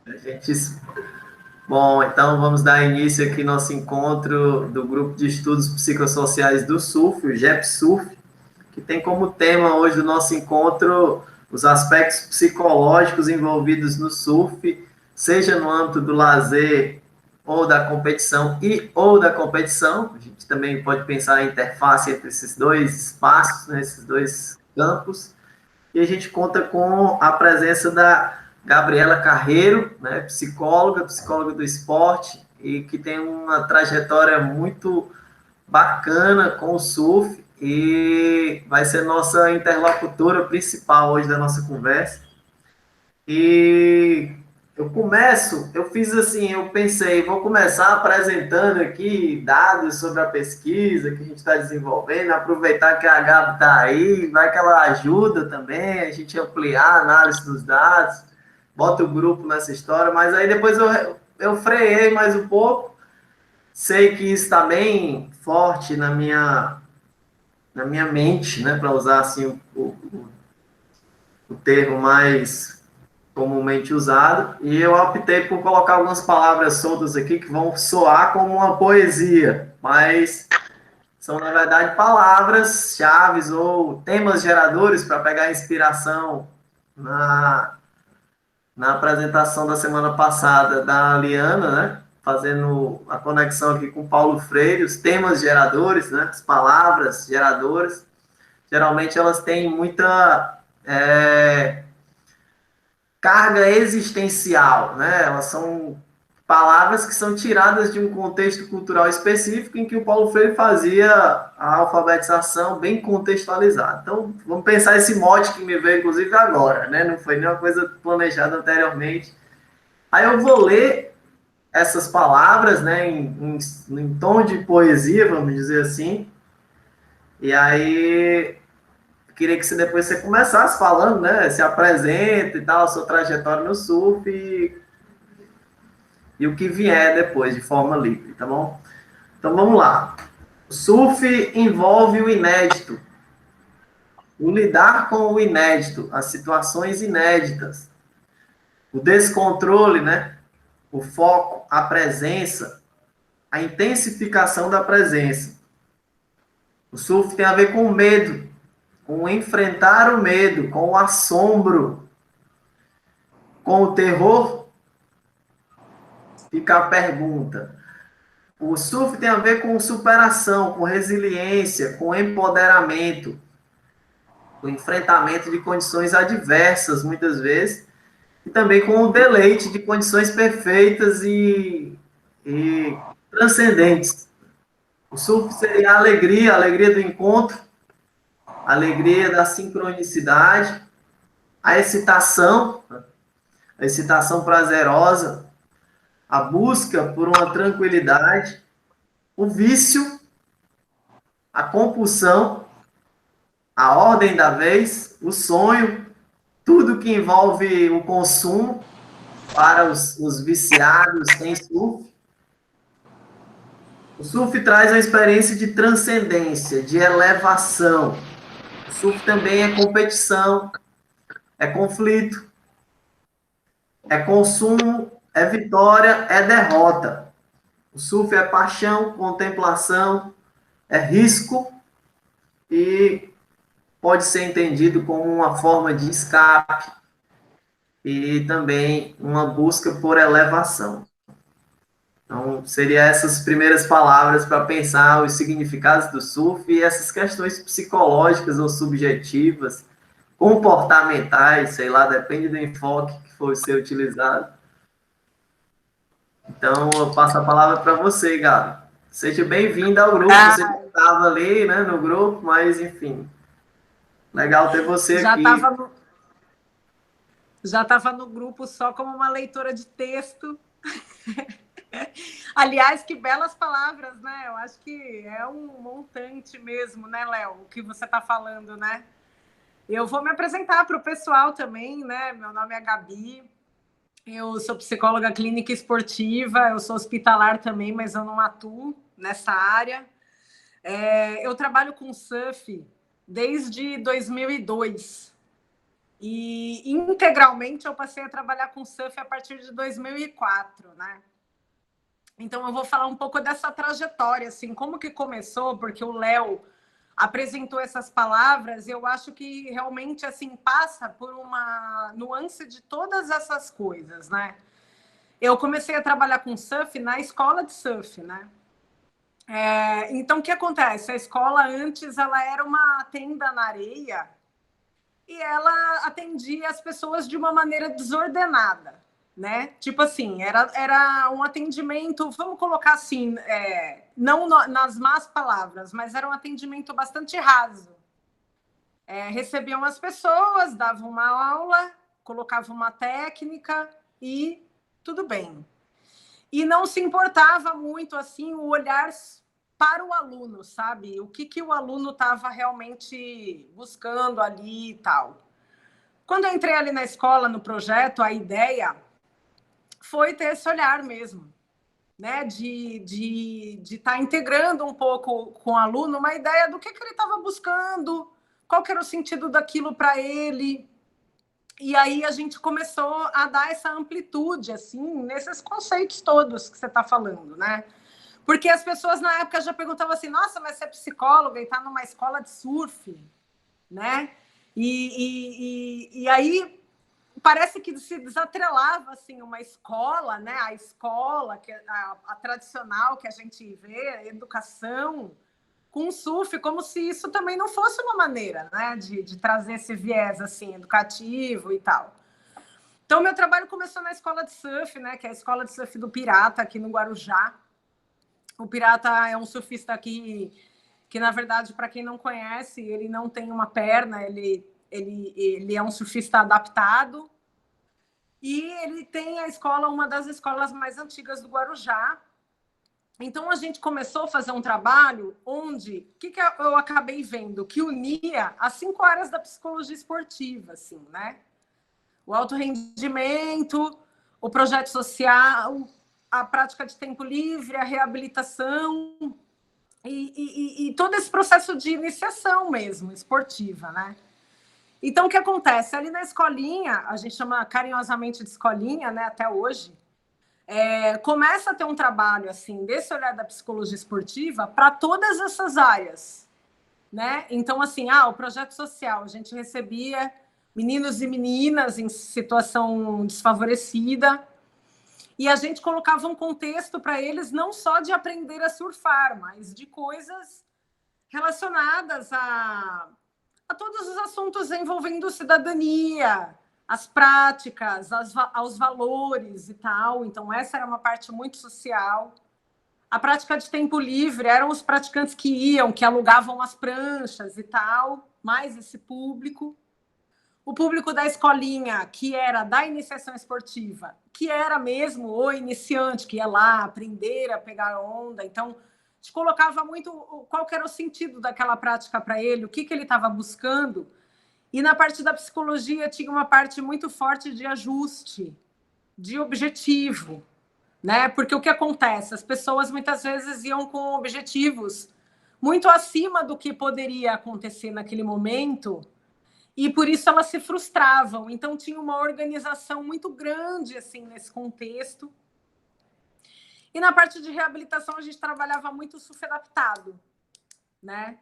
A gente... Bom, então vamos dar início aqui ao nosso encontro do Grupo de Estudos Psicossociais do SUF, o GEP-SUF, que tem como tema hoje do nosso encontro os aspectos psicológicos envolvidos no surf, seja no âmbito do lazer ou da competição ou da competição. A gente também pode pensar em interface entre esses dois espaços, né, esses dois campos. E a gente conta com a presença da Gabriela Carreiro, né, psicóloga do esporte, e que tem uma trajetória muito bacana com o surf e vai ser nossa interlocutora principal hoje da nossa conversa. E eu fiz assim, eu pensei, vou começar apresentando aqui dados sobre a pesquisa que a gente está desenvolvendo, aproveitar que a Gabi está aí, vai que ela ajuda também, a gente ampliar a análise dos dados, bota o grupo nessa história, mas aí depois eu freiei mais um pouco, sei que isso está bem forte na minha mente, né, para usar assim o termo mais comumente usado, e eu optei por colocar algumas palavras soltas aqui que vão soar como uma poesia, mas são, na verdade, palavras-chave ou temas geradores para pegar inspiração na, na apresentação da semana passada da Liana, né? Fazendo a conexão aqui com Paulo Freire, os temas geradores, né? As palavras geradoras, geralmente elas têm muita carga existencial, né? Elas são palavras que são tiradas de um contexto cultural específico em que o Paulo Freire fazia a alfabetização bem contextualizada. Então, vamos pensar esse mote que me veio, inclusive, agora, né? Não foi nenhuma coisa planejada anteriormente. Aí eu vou ler essas palavras, né, em tom de poesia, vamos dizer assim, e aí queria que você depois você começasse falando, né? Se apresenta e tal, a sua trajetória no surf e o que vier depois, de forma livre, tá bom? Então vamos lá. O surf envolve o inédito, o lidar com o inédito, as situações inéditas, o descontrole, né? O foco, a presença, a intensificação da presença. O surf tem a ver com o medo, com enfrentar o medo, com o assombro, com o terror. Fica a pergunta. O surf tem a ver com superação, com resiliência, com empoderamento, com enfrentamento de condições adversas, muitas vezes, e também com o deleite de condições perfeitas e transcendentes. O surf seria a alegria do encontro, a alegria da sincronicidade, a excitação prazerosa, a busca por uma tranquilidade, o vício, a compulsão, a ordem da vez, o sonho, tudo que envolve o consumo para os viciados em surf. O surf traz uma experiência de transcendência, de elevação. O surf também é competição, é conflito, é consumo, é vitória, é derrota. O surf é paixão, contemplação, é risco e pode ser entendido como uma forma de escape e também uma busca por elevação. Então, seriam essas primeiras palavras para pensar os significados do surf e essas questões psicológicas ou subjetivas, comportamentais, sei lá, depende do enfoque que for ser utilizado. Então, eu passo a palavra para você, Gabi. Seja bem-vinda ao grupo. Você já estava ali, né, no grupo, mas, enfim, legal ter você já aqui. estava no grupo só como uma leitora de texto. Aliás, que belas palavras, né? Eu acho que é um montante mesmo, né, Léo? O que você está falando, né? Eu vou me apresentar para o pessoal também, né? Meu nome é Gabi, eu sou psicóloga clínica esportiva, eu sou hospitalar também, mas eu não atuo nessa área. Eu trabalho com surf desde 2002. E integralmente eu passei a trabalhar com surf a partir de 2004, né? Então eu vou falar um pouco dessa trajetória, assim, como que começou, porque o Léo apresentou essas palavras, e eu acho que realmente assim passa por uma nuance de todas essas coisas, né? Eu comecei a trabalhar com surf na escola de surf, né? Então o que acontece? A escola antes ela era uma tenda na areia e ela atendia as pessoas de uma maneira desordenada, né? Tipo assim, era um atendimento, vamos colocar assim, não nas más palavras, mas era um atendimento bastante raso. Recebiam as pessoas, davam uma aula, colocavam uma técnica e tudo bem. E não se importava muito assim o olhar para o aluno, sabe? O que o aluno estava realmente buscando ali e tal. Quando eu entrei ali na escola, no projeto, a ideia foi ter esse olhar mesmo, né? De estar integrando um pouco com o aluno uma ideia do que ele estava buscando, qual que era o sentido daquilo para ele. E aí a gente começou a dar essa amplitude, assim, nesses conceitos todos que você está falando, né? Porque as pessoas na época já perguntavam assim, nossa, mas você é psicóloga e está numa escola de surf, né? E aí parece que se desatrelava assim uma escola, né? A escola, que a tradicional que a gente vê, a educação, com o surf, como se isso também não fosse uma maneira, né? De trazer esse viés assim, educativo e tal. Então, meu trabalho começou na escola de surf, né? Que é a escola de surf do Pirata, aqui no Guarujá. O Pirata é um surfista que na verdade, para quem não conhece, ele não tem uma perna, ele é um surfista adaptado. E ele tem a escola, uma das escolas mais antigas do Guarujá. Então, a gente começou a fazer um trabalho onde, o que eu acabei vendo? Que unia as 5 áreas da psicologia esportiva, assim, né? O alto rendimento, o projeto social, a prática de tempo livre, a reabilitação e todo esse processo de iniciação mesmo, esportiva, né? Então, o que acontece? Ali na escolinha, a gente chama carinhosamente de escolinha, né, até hoje, começa a ter um trabalho assim desse olhar da psicologia esportiva para todas essas áreas, né? Então, assim, o projeto social, a gente recebia meninos e meninas em situação desfavorecida e a gente colocava um contexto para eles não só de aprender a surfar, mas de coisas relacionadas a todos os assuntos envolvendo cidadania, as práticas, aos valores e tal. Então, essa era uma parte muito social. A prática de tempo livre eram os praticantes que iam, que alugavam as pranchas e tal, mais esse público. O público da escolinha, que era da iniciação esportiva, que era mesmo o iniciante, que ia lá aprender a pegar onda. Então, a gente colocava muito qual que era o sentido daquela prática para ele, o que ele estava buscando. E na parte da psicologia tinha uma parte muito forte de ajuste, de objetivo, né? Porque o que acontece? As pessoas muitas vezes iam com objetivos muito acima do que poderia acontecer naquele momento e por isso elas se frustravam. Então tinha uma organização muito grande assim nesse contexto. E na parte de reabilitação a gente trabalhava muito o surf adaptado, né?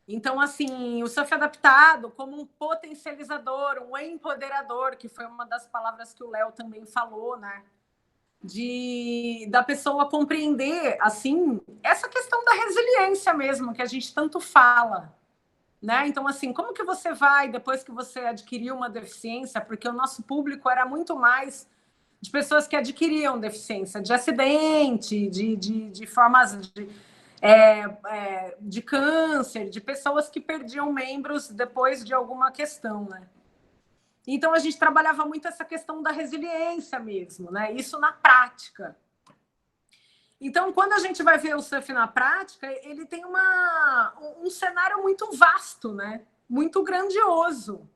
Então, assim, o surf adaptado como um potencializador, um empoderador, que foi uma das palavras que o Léo também falou, né? Da pessoa compreender, assim, essa questão da resiliência mesmo, que a gente tanto fala, né? Então, assim, como que você vai, depois que você adquiriu uma deficiência, porque o nosso público era muito mais de pessoas que adquiriam deficiência, de acidente, de formas de câncer, de pessoas que perdiam membros depois de alguma questão, né? Então, a gente trabalhava muito essa questão da resiliência mesmo, né? Isso na prática. Então, quando a gente vai ver o surf na prática, ele tem um cenário muito vasto, né? Muito grandioso.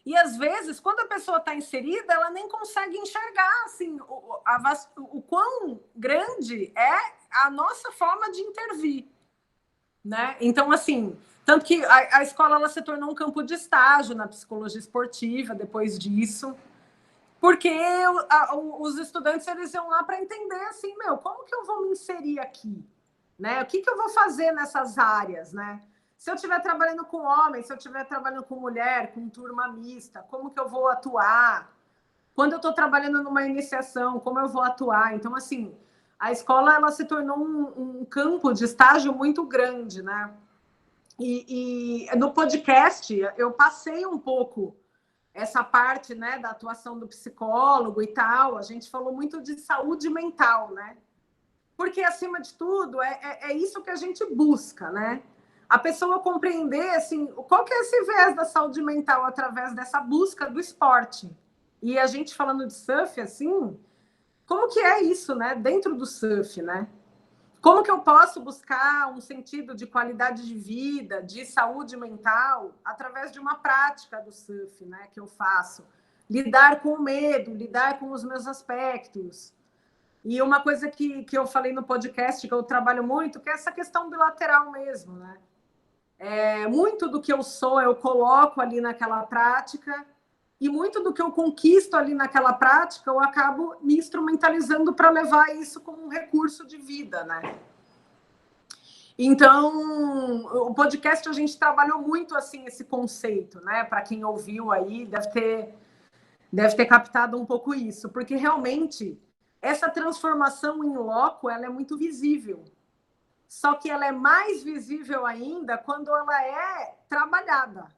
E, às vezes, quando a pessoa está inserida, ela nem consegue enxergar assim, o quão grande é a nossa forma de intervir, né? Então, assim, Tanto que a escola ela se tornou um campo de estágio na psicologia esportiva depois disso, porque os estudantes eles iam lá para entender assim, como que eu vou me inserir aqui? Né? O que eu vou fazer nessas áreas? Né? Se eu estiver trabalhando com homem, se eu estiver trabalhando com mulher, com turma mista, como que eu vou atuar? Quando eu estou trabalhando numa iniciação, como eu vou atuar? Então, assim, a escola ela se tornou um campo de estágio muito grande, né? E no podcast eu passei um pouco essa parte, né, da atuação do psicólogo e tal. A gente falou muito de saúde mental, né? Porque, acima de tudo, é isso que a gente busca, né? A pessoa compreender, assim, qual que é esse viés da saúde mental através dessa busca do esporte. E a gente falando de surf, assim, como que é isso, né? Dentro do surf, né? Como que eu posso buscar um sentido de qualidade de vida, de saúde mental, através de uma prática do surf, né? Que eu faço. Lidar com o medo, lidar com os meus aspectos. E uma coisa que eu falei no podcast, que eu trabalho muito, que é essa questão bilateral mesmo, né? Muito do que eu sou, eu coloco ali naquela prática, e muito do que eu conquisto ali naquela prática, eu acabo me instrumentalizando para levar isso como um recurso de vida, né? Então, o podcast a gente trabalhou muito assim esse conceito, né? Para quem ouviu aí, deve ter captado um pouco isso, porque realmente essa transformação em loco, ela é muito visível. Só que ela é mais visível ainda quando ela é trabalhada,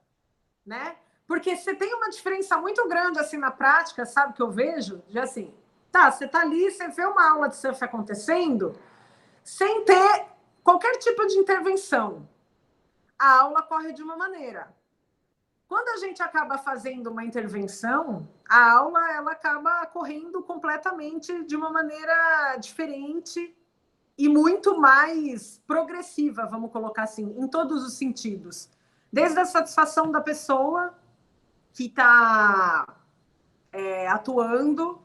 né? Porque você tem uma diferença muito grande assim na prática, sabe, que eu vejo? De assim, tá, você tá ali, você vê uma aula de surf acontecendo, sem ter qualquer tipo de intervenção. A aula corre de uma maneira. Quando a gente acaba fazendo uma intervenção, a aula ela acaba correndo completamente de uma maneira diferente e muito mais progressiva, vamos colocar assim, em todos os sentidos. Desde a satisfação da pessoa que está atuando,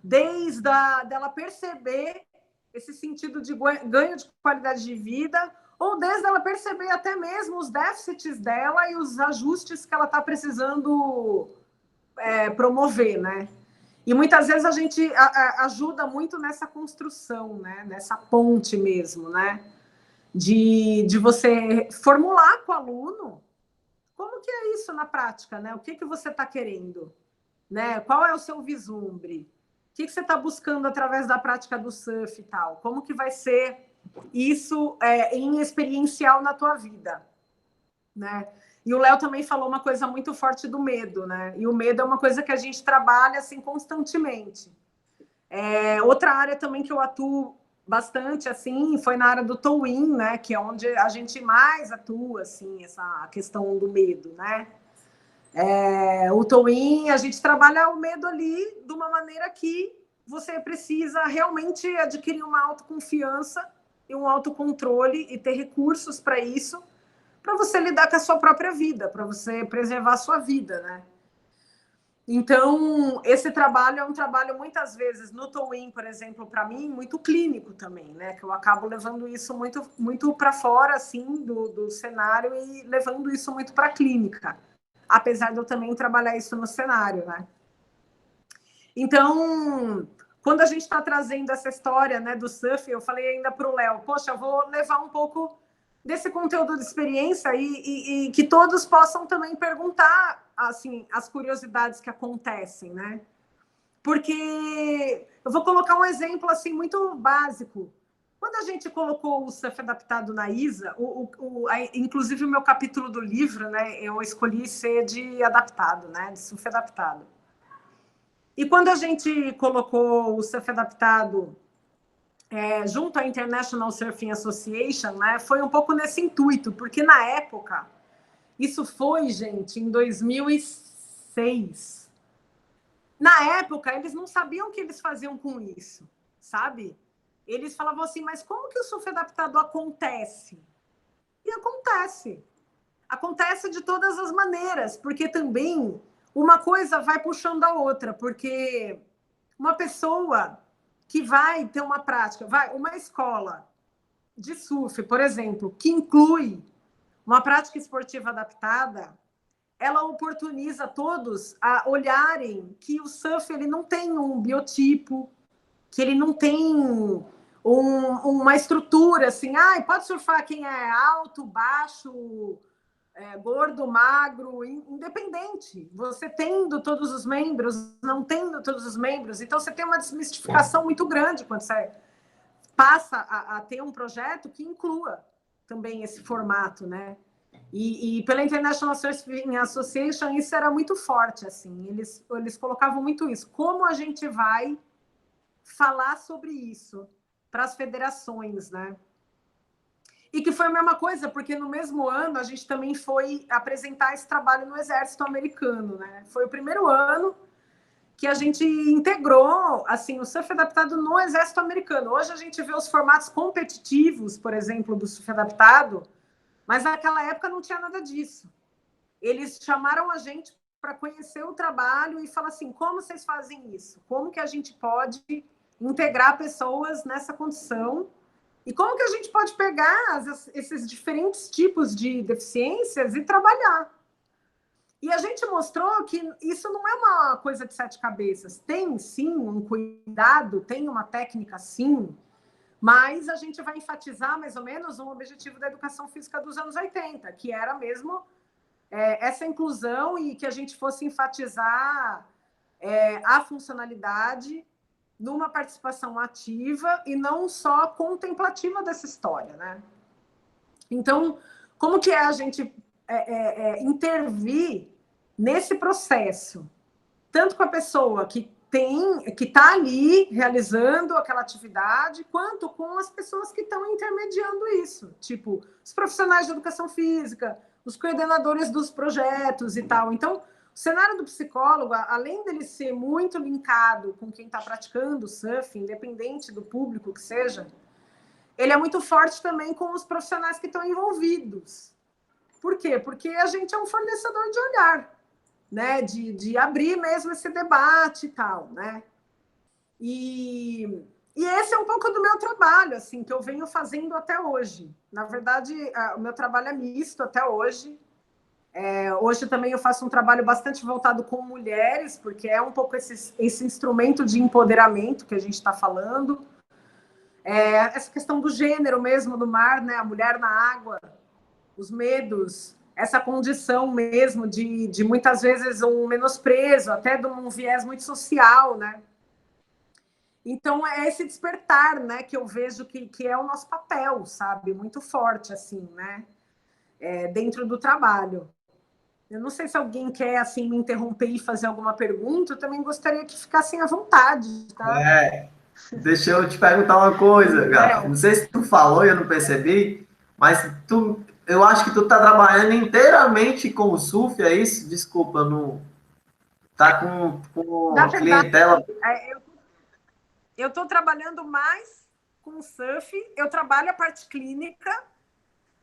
desde dela perceber esse sentido de ganho de qualidade de vida, ou desde ela perceber até mesmo os déficits dela e os ajustes que ela está precisando promover, né? E muitas vezes a gente ajuda muito nessa construção, né? Nessa ponte mesmo, né? De você formular com o aluno como que é isso na prática, né? O que você está querendo, né? Qual é o seu vislumbre? O que você está buscando através da prática do surf e tal? Como que vai ser isso em experiencial na tua vida, né? E o Léo também falou uma coisa muito forte do medo, né? E o medo é uma coisa que a gente trabalha assim constantemente. Outra área também que eu atuo bastante assim foi na área do towing, né? Que é onde a gente mais atua assim essa questão do medo, né? O towing a gente trabalha o medo ali de uma maneira que você precisa realmente adquirir uma autoconfiança e um autocontrole e ter recursos para isso, para você lidar com a sua própria vida, para você preservar a sua vida, né? Então, esse trabalho é um trabalho, muitas vezes, no towing, por exemplo, para mim, muito clínico também, né? Que eu acabo levando isso muito, muito para fora, assim, do cenário e levando isso muito para a clínica. Apesar de eu também trabalhar isso no cenário, né? Então, quando a gente está trazendo essa história, né, do surf, eu falei ainda para o Léo, poxa, eu vou levar um pouco desse conteúdo de experiência e que todos possam também perguntar assim as curiosidades que acontecem, né? Porque eu vou colocar um exemplo assim muito básico. Quando a gente colocou o surf adaptado na ISA, inclusive o meu capítulo do livro, né, eu escolhi ser de adaptado, né, de surf adaptado. E quando a gente colocou o surf adaptado junto à International Surfing Association, né, foi um pouco nesse intuito, porque na época, isso foi, gente, em 2006. Na época, eles não sabiam o que eles faziam com isso, sabe? Eles falavam assim, mas como que o surf adaptado acontece? E acontece. Acontece de todas as maneiras, porque também uma coisa vai puxando a outra, porque uma pessoa que vai ter uma prática, uma escola de surf, por exemplo, que inclui Uma prática esportiva adaptada, ela oportuniza todos a olharem que o surf ele não tem um biotipo, que ele não tem uma estrutura assim, pode surfar quem é alto, baixo, gordo, magro, independente. Você tendo todos os membros, não tendo todos os membros. Então, você tem uma desmistificação muito grande quando você passa a ter um projeto que inclua também esse formato, né? E pela International Surfing Association, isso era muito forte, assim. Eles colocavam muito isso. Como a gente vai falar sobre isso para as federações, né? E que foi a mesma coisa, porque no mesmo ano a gente também foi apresentar esse trabalho no Exército Americano, né? Foi o primeiro ano que a gente integrou assim o surf adaptado no Exército Americano. Hoje a gente vê os formatos competitivos, por exemplo, do surf adaptado, mas naquela época não tinha nada disso. Eles chamaram a gente para conhecer o trabalho e falar assim, como vocês fazem isso? Como que a gente pode integrar pessoas nessa condição? E como que a gente pode pegar esses diferentes tipos de deficiências e trabalhar? E a gente mostrou que isso não é uma coisa de 7 cabeças. Tem, sim, um cuidado, tem uma técnica, sim, mas a gente vai enfatizar, mais ou menos, um objetivo da educação física dos anos 80, que era mesmo essa inclusão e que a gente fosse enfatizar a funcionalidade numa participação ativa e não só contemplativa dessa história, né? Então, como que é a gente intervir nesse processo, tanto com a pessoa que está ali realizando aquela atividade, quanto com as pessoas que estão intermediando isso, tipo os profissionais de educação física, os coordenadores dos projetos e tal. Então, o cenário do psicólogo, além dele ser muito linkado com quem está praticando surf, independente do público que seja, ele é muito forte também com os profissionais que estão envolvidos. Por quê? Porque a gente é um fornecedor de olhar, né? De abrir mesmo esse debate e tal, né? E esse é um pouco do meu trabalho, assim, que eu venho fazendo até hoje. Na verdade, o meu trabalho é misto até hoje. Hoje também eu faço um trabalho bastante voltado com mulheres, porque é um pouco esse instrumento de empoderamento que a gente está falando. Essa questão do gênero mesmo do mar, né? A mulher na água, os medos, essa condição mesmo de muitas vezes um menosprezo, até de um viés muito social, né? Então, é esse despertar, né, que eu vejo que é o nosso papel, sabe? Muito forte, assim, né? Dentro do trabalho. Eu não sei se alguém quer, assim, me interromper e fazer alguma pergunta. Eu também gostaria que ficassem à vontade, tá? Deixa eu te perguntar uma coisa, Gabi. Não sei se tu falou e eu não percebi, mas eu acho que tu tá trabalhando inteiramente com o surf, é isso? Desculpa, não... Tá com Na a clientela... Eu estou trabalhando mais com surf. Eu trabalho a parte clínica,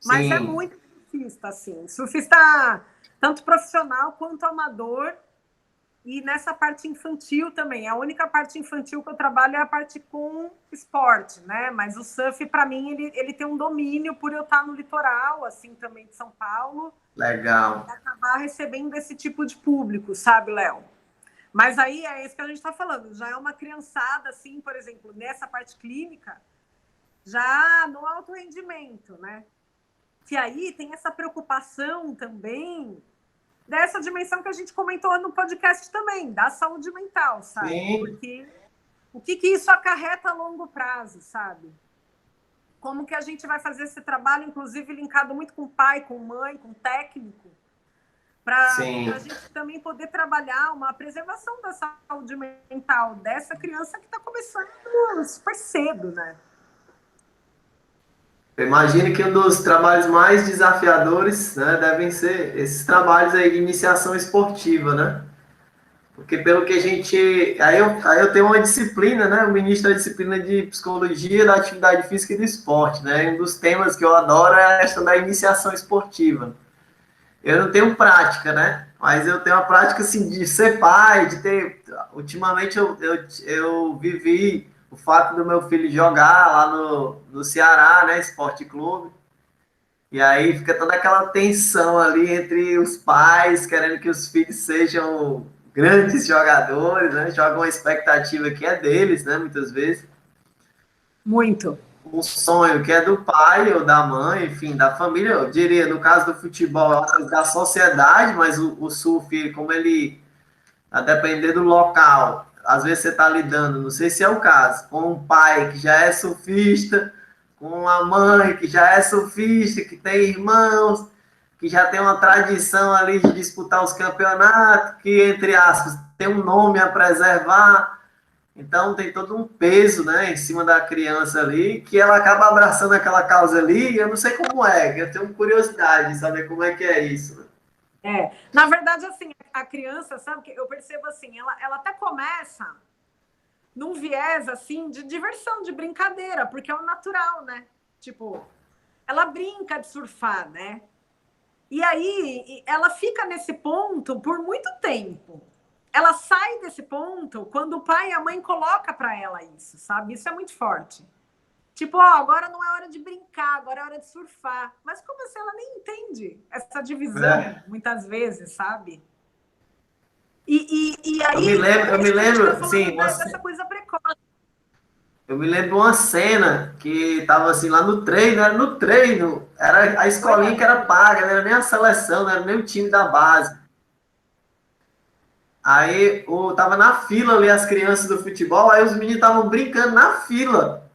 mas é Sim. muito surfista, assim. Surfista tanto profissional quanto amador. E nessa parte infantil também. A única parte infantil que eu trabalho é a parte com esporte, né? Mas o surf, para mim, ele tem um domínio por eu estar no litoral, assim, também de São Paulo. Legal. E acabar recebendo esse tipo de público, sabe, Léo? Mas aí é isso que a gente está falando. Já é uma criançada, assim, por exemplo, nessa parte clínica, já no alto rendimento, né? Que aí tem essa preocupação também dessa dimensão que a gente comentou no podcast também, da saúde mental, sabe? Sim. Porque o que isso acarreta a longo prazo, sabe? Como que a gente vai fazer esse trabalho, inclusive linkado muito com pai, com mãe, com técnico, para a gente também poder trabalhar uma preservação da saúde mental dessa criança que está começando super cedo, né? Imagino que um dos trabalhos mais desafiadores, né, devem ser esses trabalhos aí de iniciação esportiva, né? Porque pelo que a gente... Aí eu tenho uma disciplina, né? Eu ministro a disciplina de Psicologia da Atividade Física e do Esporte, né? Um dos temas que eu adoro é a questão da iniciação esportiva. Eu não tenho prática, né? Mas eu tenho a prática, assim, de ser pai, de ter... Ultimamente eu vivi o fato do meu filho jogar lá no Ceará, né? Esporte Clube. E aí fica toda aquela tensão ali entre os pais, querendo que os filhos sejam grandes jogadores, né? Jogam uma expectativa que é deles, né? Muitas vezes. Muito. Um sonho que é do pai ou da mãe, enfim, da família, eu diria, no caso do futebol, é uma coisa da sociedade, mas o surf, como ele, a depender do local, às vezes você está lidando, não sei se é o caso, com um pai que já é surfista, com uma mãe que já é surfista, que tem irmãos, que já tem uma tradição ali de disputar os campeonatos, que, entre aspas, tem um nome a preservar. Então tem todo um peso, né, em cima da criança ali, que ela acaba abraçando aquela causa ali, e eu não sei como é, eu tenho curiosidade de saber como é que é isso. Né? Na verdade, assim, a criança, sabe, que eu percebo assim, ela até começa num viés, assim, de diversão, de brincadeira, porque é o natural, né? Tipo, ela brinca de surfar, né? E aí, ela fica nesse ponto por muito tempo. Ela sai desse ponto quando o pai e a mãe colocam para ela isso, sabe? Isso é muito forte. Tipo, ó, agora não é hora de brincar, agora é hora de surfar. Mas como assim? Ela nem entende essa divisão, muitas vezes, sabe? E aí, Eu me isso que a gente está lembro, falando sim, dessa coisa precoce. eu me lembro uma cena que tava assim lá no treino, era no treino, era a escolinha que era paga, não era nem a seleção, não era nem o time da base. Aí tava na fila ali as crianças do futebol, aí os meninos estavam brincando na fila.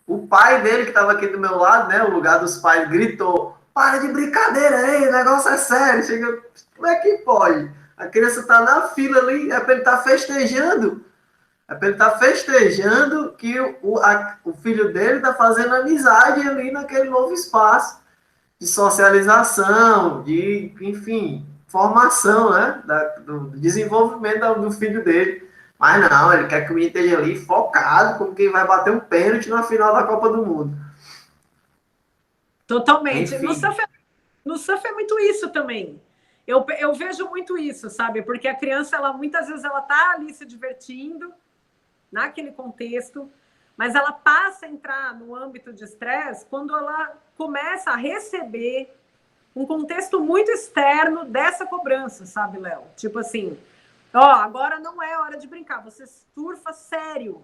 O pai dele, que estava aqui do meu lado, né? O lugar dos pais, gritou: para de brincadeira aí, o negócio é sério. Chega, como é que pode? A criança tá na fila ali, é para ele estar festejando. É para ele estar festejando que o filho dele está fazendo amizade ali naquele novo espaço de socialização, de, enfim, formação, né? Do desenvolvimento do filho dele. Mas não, ele quer que o menino esteja ali focado, como quem vai bater um pênalti na final da Copa do Mundo. Totalmente. Enfim. No surf é muito isso também. Eu vejo muito isso, sabe? Porque a criança, ela muitas vezes ela tá ali se divertindo naquele contexto, mas ela passa a entrar no âmbito de estresse quando ela começa a receber um contexto muito externo dessa cobrança, sabe, Léo? Tipo assim, ó, agora não é hora de brincar, você surfa sério.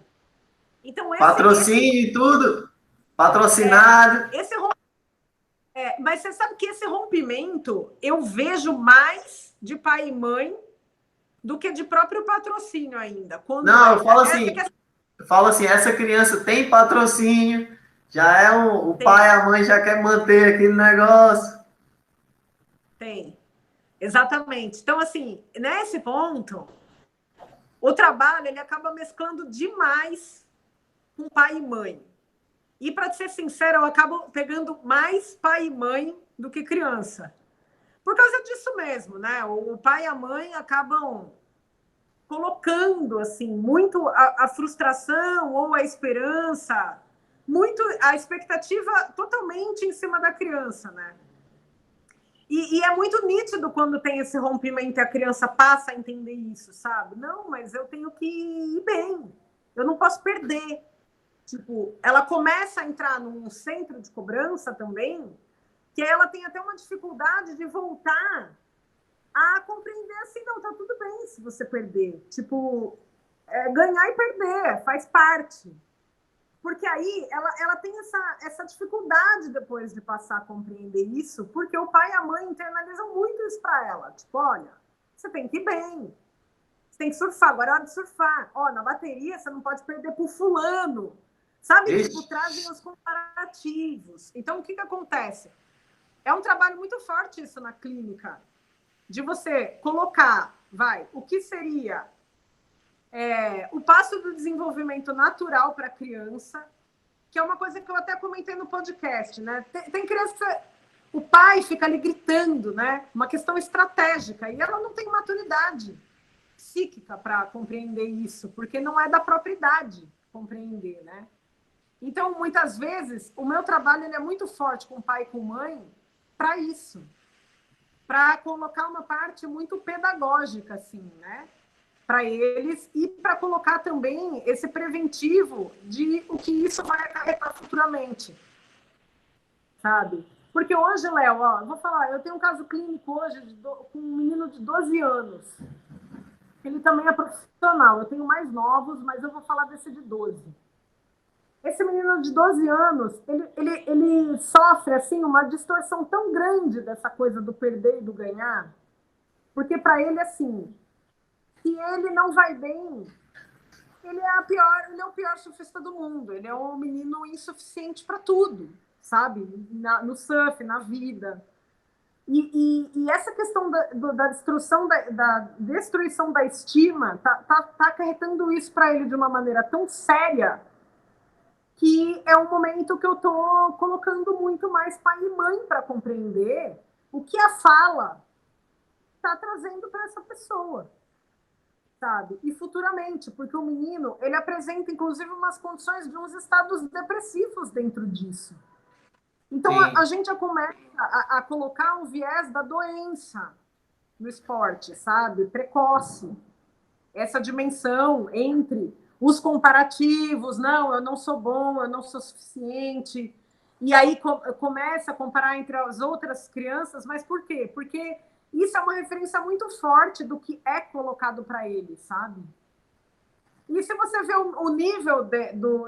Então, Patrocínio e tudo. Patrocinado. Mas você sabe que esse rompimento eu vejo mais de pai e mãe do que de próprio patrocínio ainda. Quando Não, vai. eu falo assim, essa criança tem patrocínio, já é o pai e a mãe já quer manter aquele negócio. Tem. Exatamente. Então, assim, nesse ponto, o trabalho ele acaba mesclando demais com pai e mãe. E, para ser sincero, eu acabo pegando mais pai e mãe do que criança. Por causa disso mesmo, né? O pai e a mãe acabam colocando assim muito a frustração ou a esperança, muito a expectativa totalmente em cima da criança, né? E é muito nítido quando tem esse rompimento e a criança passa a entender isso, sabe? Não, mas eu tenho que ir bem, eu não posso perder. Tipo, ela começa a entrar num centro de cobrança também, que ela tem até uma dificuldade de voltar a compreender assim, não, tá tudo bem se você perder. Tipo, ganhar e perder, faz parte. Porque aí ela tem essa dificuldade depois de passar a compreender isso, porque o pai e a mãe internalizam muito isso para ela. Tipo, olha, você tem que ir bem, você tem que surfar, agora é hora de surfar. Ó, na bateria você não pode perder pro fulano. Sabe? Ixi. Tipo, trazem os comparativos. Então, o que acontece? É um trabalho muito forte isso na clínica, de você colocar, o que seria o passo do desenvolvimento natural para a criança, que é uma coisa que eu até comentei no podcast, né? Tem criança, o pai fica ali gritando, né? Uma questão estratégica, e ela não tem maturidade psíquica para compreender isso, porque não é da própria idade compreender, né? Então, muitas vezes, o meu trabalho ele é muito forte com pai e com mãe para isso, para colocar uma parte muito pedagógica, assim, né? Para eles e para colocar também esse preventivo de o que isso vai acarretar futuramente, sabe? Porque hoje, Léo, ó, eu vou falar, eu tenho um caso clínico hoje com um menino de 12 anos. Ele também é profissional. Eu tenho mais novos, mas eu vou falar desse de 12. Esse menino de 12 anos, ele sofre assim uma distorção tão grande dessa coisa do perder e do ganhar, porque para ele, assim, se ele não vai bem, ele é o pior surfista do mundo. Ele é um menino insuficiente para tudo, sabe? No surf, na vida. E essa questão da destruição destruição da estima tá acarretando isso para ele de uma maneira tão séria que é um momento que eu estou colocando muito mais pai e mãe para compreender o que a fala está trazendo para essa pessoa, sabe? E futuramente, porque o menino, ele apresenta, inclusive, umas condições de uns estados depressivos dentro disso. Então, a gente já começa a colocar um viés da doença no esporte, sabe? Precoce. Essa dimensão entre os comparativos, não, eu não sou bom, eu não sou suficiente. E aí começa a comparar entre as outras crianças, mas por quê? Porque isso é uma referência muito forte do que é colocado para ele, sabe? E se você vê o nível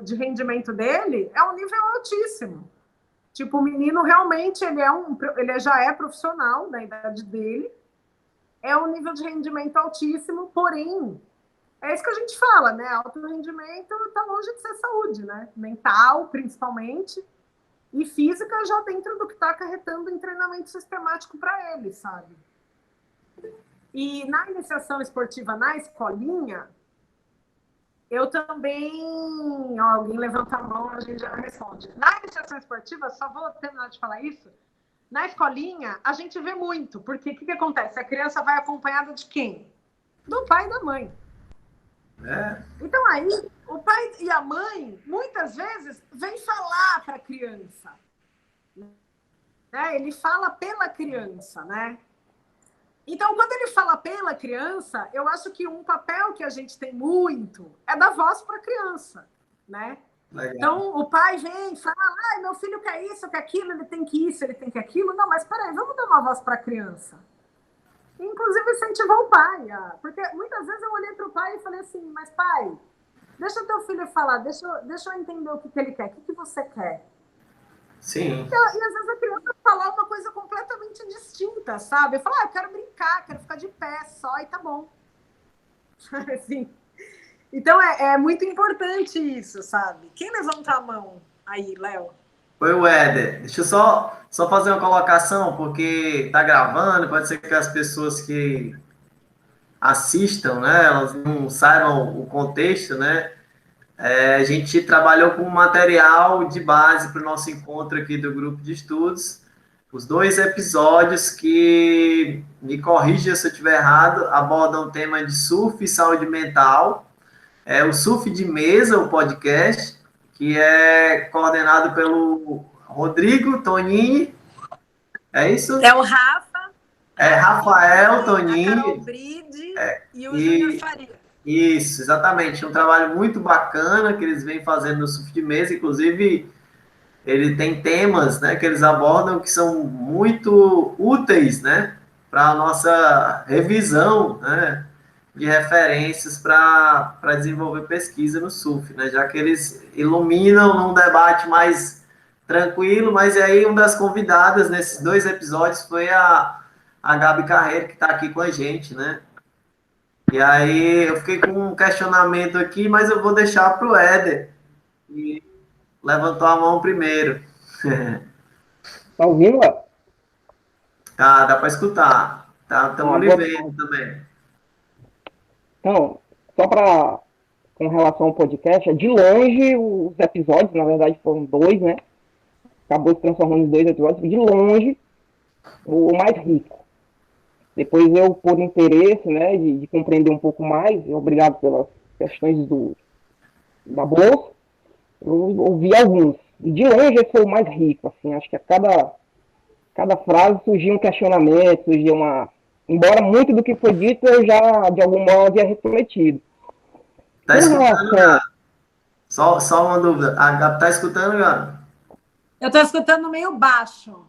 de rendimento dele, é um nível altíssimo. Tipo, o menino realmente, ele já é profissional na idade dele, é um nível de rendimento altíssimo, porém, é isso que a gente fala, né? Alto rendimento está longe de ser saúde, né? Mental, principalmente, e física já dentro do que está acarretando em treinamento sistemático para ele, sabe? E na iniciação esportiva, na escolinha, eu também... alguém levanta a mão, a gente já responde. Na iniciação esportiva, só vou terminar de falar isso, na escolinha, a gente vê muito, porque o que acontece? A criança vai acompanhada de quem? Do pai e da mãe. Então aí, o pai e a mãe, muitas vezes, vêm falar para a criança. Né? Ele fala pela criança, né? Então, quando ele fala pela criança, eu acho que um papel que a gente tem muito é dar voz para a criança, né? Legal. Então, o pai vem e fala, meu filho quer isso, quer aquilo, ele tem que isso, ele tem que aquilo. Não, mas peraí, vamos dar uma voz para a criança. Inclusive, incentivar o pai. Porque muitas vezes eu olhei para o pai e falei assim, mas pai, deixa teu filho falar, deixa eu entender o que ele quer, o que você quer. Sim. E às vezes a criança falar uma coisa completamente distinta, sabe? Eu falo, eu quero brincar, quero ficar de pé só e tá bom. Assim. Então é muito importante isso, sabe? Quem levanta a mão aí, Léo? Oi, o Éder. Deixa eu só fazer uma colocação, porque tá gravando, pode ser que as pessoas que assistam, né, elas não saibam o contexto, né? A gente trabalhou com material de base para o nosso encontro aqui do grupo de estudos. Os 2 episódios que, me corrija se eu estiver errado, abordam o tema de surf e saúde mental. É o Surf de Mesa, o podcast, que é coordenado pelo Rodrigo Tonini. É isso? É o Rafa. Rafael Tonini. A Carol Bride e o Júnior Faria. Isso, exatamente. Um trabalho muito bacana que eles vêm fazendo no surf de mesa. Inclusive, ele tem temas, né, que eles abordam que são muito úteis, né, para a nossa revisão, né, de referências para desenvolver pesquisa no surf, né, já que eles iluminam num debate mais tranquilo. Mas aí uma das convidadas nesses 2 episódios foi a Gabi Carreiro, que está aqui com a gente, né. E aí eu fiquei com um questionamento aqui, mas eu vou deixar para o Éder, que levantou a mão primeiro. Tá ouvindo, Léo? Tá, dá para escutar. Tá, estamos lhe vendo também. Então, só para com relação ao podcast, de longe os episódios, na verdade foram 2, né? Acabou se transformando em 2 episódios, de longe o mais rico. Depois eu, por interesse, né, de compreender um pouco mais, obrigado pelas questões da bolsa, eu ouvi alguns. E de longe esse foi o mais rico, assim, acho que a cada frase surgia um questionamento, surgia uma... Embora muito do que foi dito eu já, de algum modo, havia refletido. Tá escutando, Gabi? Só uma dúvida. A Gabi tá escutando, Gabi? Eu tô escutando meio baixo.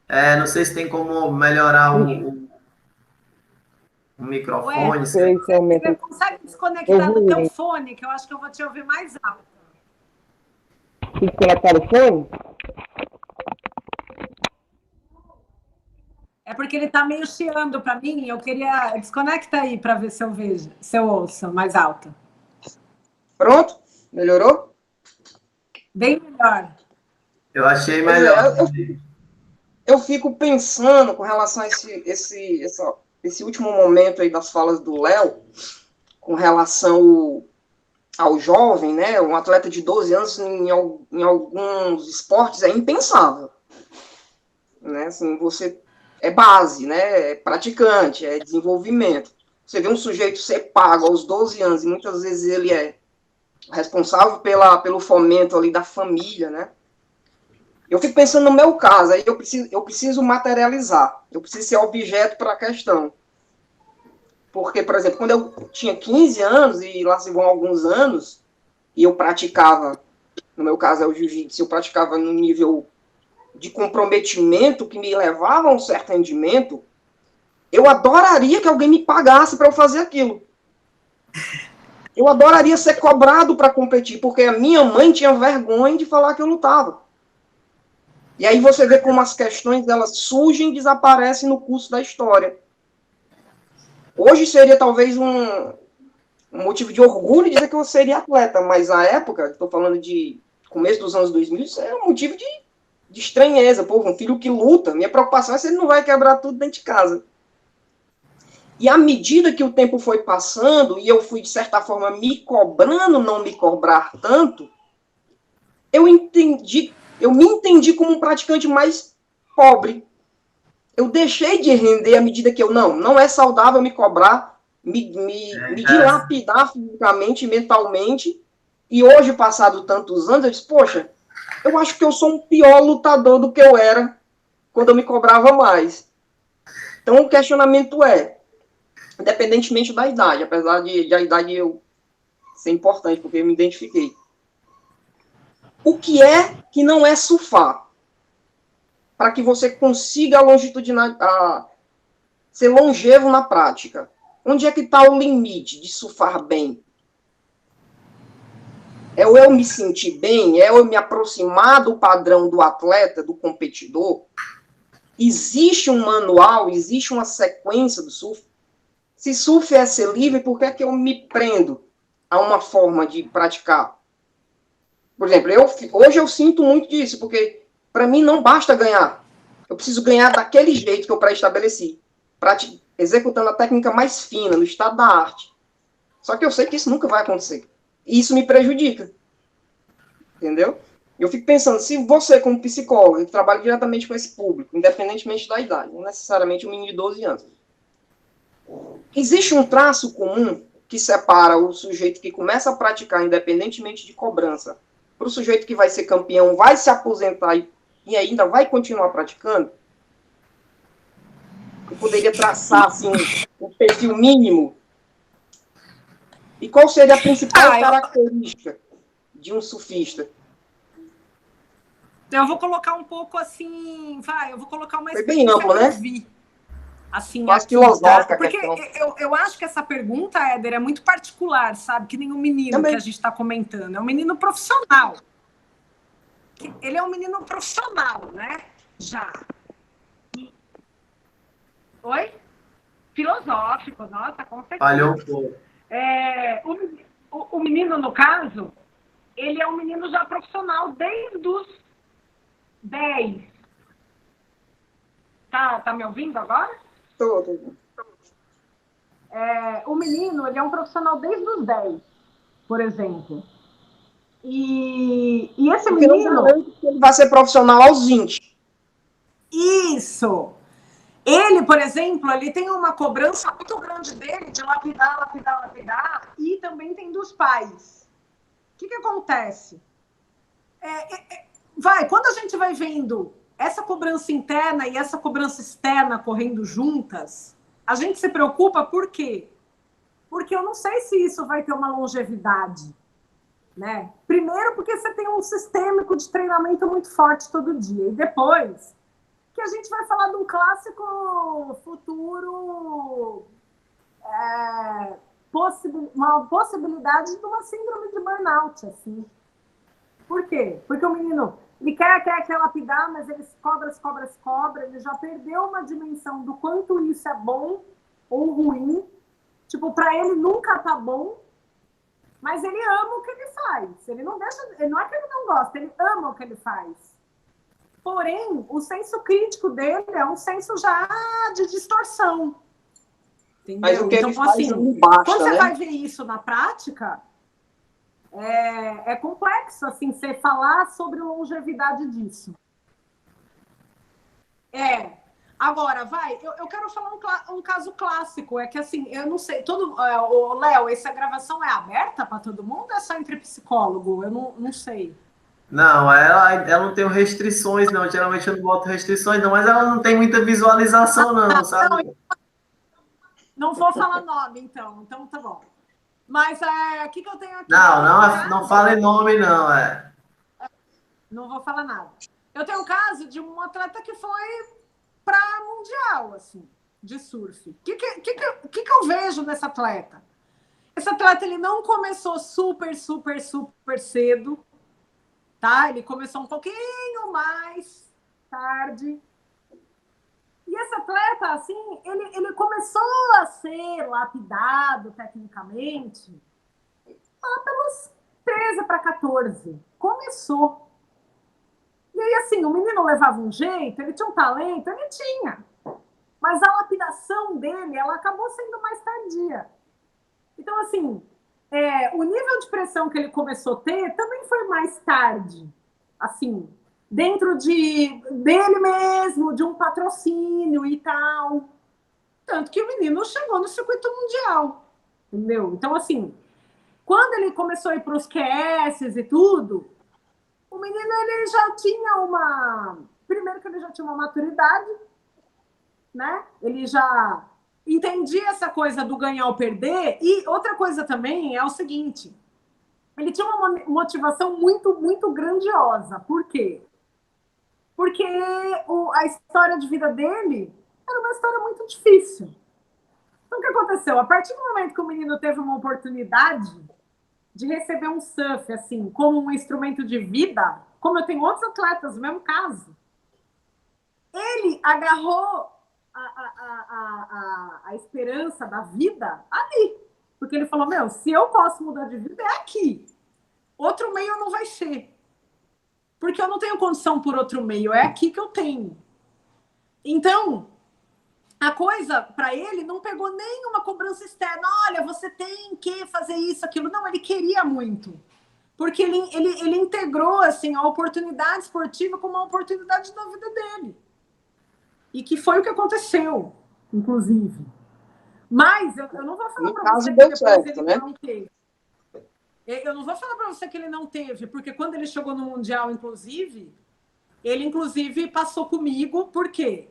Não sei se tem como melhorar o Ué, microfone. você consegue desconectar do teu fone, que eu acho que eu vou te ouvir mais alto. Desconectar o fone? É porque ele está meio chiando para mim. Eu queria desconectar aí para ver se eu vejo, se eu ouço mais alto. Pronto? Melhorou? Bem melhor. Eu achei melhor. Eu fico pensando com relação a esse último momento aí das falas do Léo, com relação ao jovem, né? Um atleta de 12 anos em alguns esportes é impensável. Né? Assim, você é base, né? É praticante, é desenvolvimento. Você vê um sujeito ser pago aos 12 anos e muitas vezes ele é responsável pelo fomento ali da família, né? Eu fico pensando no meu caso, aí eu preciso materializar, eu preciso ser objeto para a questão. Porque, por exemplo, quando eu tinha 15 anos, e lá se vão alguns anos, e eu praticava, no meu caso é o jiu-jitsu, eu praticava no nível de comprometimento que me levava a um certo rendimento, eu adoraria que alguém me pagasse para eu fazer aquilo. Eu adoraria ser cobrado para competir, porque a minha mãe tinha vergonha de falar que eu lutava. E aí você vê como as questões elas surgem e desaparecem no curso da história. Hoje seria talvez um motivo de orgulho dizer que eu seria atleta, mas na época, estou falando de começo dos anos 2000, isso era um motivo de estranheza. Pô, um filho que luta, minha preocupação é se ele não vai quebrar tudo dentro de casa. E à medida que o tempo foi passando, e eu fui, de certa forma, me cobrando não me cobrar tanto, eu me entendi como um praticante mais pobre. Eu deixei de render à medida que não é saudável me cobrar, me dilapidar fisicamente, mentalmente, e hoje, passado tantos anos, eu disse, poxa, eu acho que eu sou um pior lutador do que eu era quando eu me cobrava mais. Então, o questionamento é, independentemente da idade, apesar de a idade eu ser importante, porque eu me identifiquei. O que é que não é surfar? Para que você consiga ser longevo na prática. Onde é que está o limite de surfar bem? É eu me sentir bem? É eu me aproximar do padrão do atleta, do competidor? Existe um manual, existe uma sequência do surf? Se surf é ser livre, por que é que eu me prendo a uma forma de praticar? Por exemplo, hoje eu sinto muito disso, porque para mim não basta ganhar. Eu preciso ganhar daquele jeito que eu pré-estabeleci, executando a técnica mais fina, no estado da arte. Só que eu sei que isso nunca vai acontecer. E isso me prejudica. Entendeu? Eu fico pensando, se você, como psicólogo, que trabalha diretamente com esse público, independentemente da idade, não necessariamente um menino de 12 anos, existe um traço comum que separa o sujeito que começa a praticar independentemente de cobrança para o sujeito que vai ser campeão, vai se aposentar e ainda vai continuar praticando? Eu poderia traçar assim, um perfil mínimo. E qual seria a principal característica de um surfista? Eu vou colocar um pouco assim, eu vou colocar uma experiência bem amplo, né? Vi. Assim, quase filosófica. Porque eu acho que essa pergunta, Éder, é muito particular, sabe? Que nem o menino também que a gente está comentando. É um menino profissional. Ele é um menino profissional, né? Já. Oi? Filosófico, nossa, com certeza. Falhou um pouco. O menino, no caso, ele é um menino já profissional desde os 10. Tá me ouvindo agora? Tô. O menino, ele é um profissional desde os 10, por exemplo. E esse porque menino... ele vai ser profissional aos 20. Isso! Ele, por exemplo, ele tem uma cobrança muito grande dele de lapidar, e também tem dos pais. O que acontece? Quando a gente vai vendo essa cobrança interna e essa cobrança externa correndo juntas, a gente se preocupa por quê? Porque eu não sei se isso vai ter uma longevidade, né? Primeiro porque você tem um sistêmico de treinamento muito forte todo dia. E depois, que a gente vai falar de um clássico futuro, uma possibilidade de uma síndrome de burnout, assim. Por quê? Porque o menino, ele quer lapidar, mas ele se cobra, ele já perdeu uma dimensão do quanto isso é bom ou ruim. Tipo, para ele nunca tá bom, mas ele ama o que ele faz. Ele não é que ele não gosta, ele ama o que ele faz. Porém, o senso crítico dele é um senso já de distorção. Entendeu? Mas o que então, ele faz assim, não basta, quando você né? vai ver isso na prática, é complexo, assim, você falar sobre longevidade disso. Agora, eu quero falar um caso clássico, é que, assim, eu não sei, Léo, essa gravação é aberta para todo mundo ou é só entre psicólogo? Eu não sei. Não, ela não tem restrições, não. Geralmente eu não boto restrições, não, mas ela não tem muita visualização, não, sabe? Não vou falar nome, então tá bom. Mas o que eu tenho aqui? Não fale nome, não, Não vou falar nada. Eu tenho um caso de um atleta que foi para mundial, assim, de surf. O que eu vejo nesse atleta? Esse atleta, ele não começou super cedo, tá? Ele começou um pouquinho mais tarde. E esse atleta, assim, ele começou a ser lapidado tecnicamente lá pelos 13 para 14. Começou. E aí, assim, o menino levava um jeito, ele tinha um talento, ele tinha. Mas a lapidação dele, ela acabou sendo mais tardia. Então, assim, o nível de pressão que ele começou a ter também foi mais tarde. Assim, dentro dele mesmo, de um patrocínio e tal. Tanto que o menino chegou no circuito mundial. Entendeu? Então, assim, quando ele começou a ir para os QS e tudo, o menino, ele já tinha primeiro que ele já tinha uma maturidade, né? Ele já entendia essa coisa do ganhar ou perder. E outra coisa também é o seguinte, ele tinha uma motivação muito grandiosa. Por quê? Porque a história de vida dele era uma história muito difícil. Então, o que aconteceu? A partir do momento que o menino teve uma oportunidade de receber um surf, assim, como um instrumento de vida, como eu tenho outros atletas no mesmo caso, ele agarrou a esperança da vida ali. Porque ele falou, se eu posso mudar de vida, é aqui. Outro meio não vai ser. Porque eu não tenho condição por outro meio, é aqui que eu tenho. Então, a coisa, para ele, não pegou nenhuma cobrança externa. Olha, você tem que fazer isso, aquilo. Não, ele queria muito. Porque ele integrou, assim, a oportunidade esportiva como uma oportunidade da vida dele. E que foi o que aconteceu, inclusive. Mas eu não vou falar para você que depois certo, ele não teve. Eu não vou falar para você que ele não teve, porque quando ele chegou no Mundial, inclusive, ele, inclusive, passou comigo, por quê?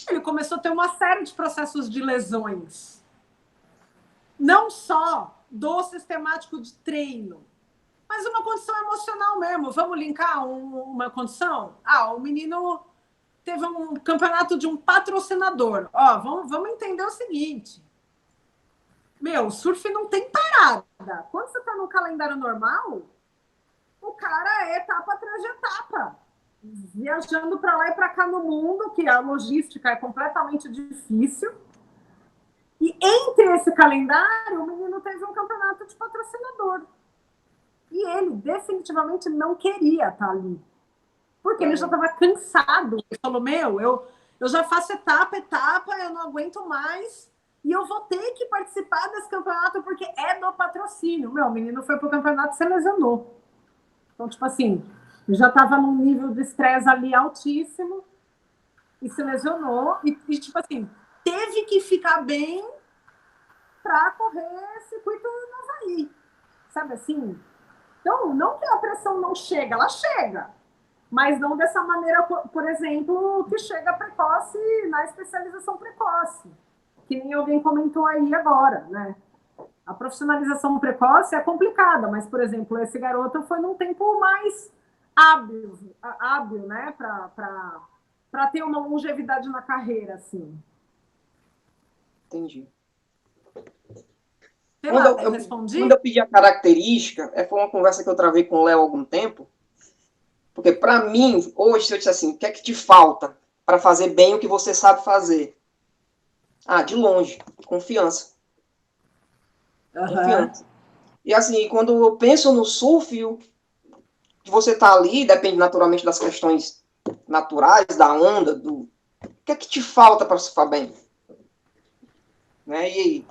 Ele começou a ter uma série de processos de lesões. Não só do sistemático de treino, mas uma condição emocional mesmo. Vamos linkar uma condição? O menino teve um campeonato de um patrocinador. Vamos entender o seguinte. O surf não tem parada. Quando você está no calendário normal, o cara é etapa atrás de etapa. Viajando para lá e para cá no mundo, que a logística é completamente difícil. E entre esse calendário, o menino teve um campeonato de patrocinador. E ele definitivamente não queria estar ali. Porque ele já estava cansado. Ele falou, eu já faço etapa, eu não aguento mais. E eu vou ter que participar desse campeonato porque é do patrocínio. O menino foi pro campeonato e se lesionou. Então, tipo assim, já estava num nível de estresse ali altíssimo e se lesionou. E, tipo assim, teve que ficar bem para correr circuito no Havaí. Sabe assim? Então, não que a pressão não chega, ela chega. Mas não dessa maneira, por exemplo, que chega precoce na especialização precoce. Que nem alguém comentou aí agora, né? A profissionalização precoce é complicada, mas, por exemplo, esse garoto foi num tempo mais hábil, né? Para para ter uma longevidade na carreira, assim. Entendi. Sei lá, eu respondi? Quando eu pedi a característica, foi uma conversa que eu travei com o Léo há algum tempo, porque para mim, hoje, se eu disser assim, o que é que te falta para fazer bem o que você sabe fazer? De longe, confiança. Confiança. E assim, quando eu penso no surf, que você tá ali, depende naturalmente das questões naturais, da onda, o que é que te falta para surfar bem? Né? E aí?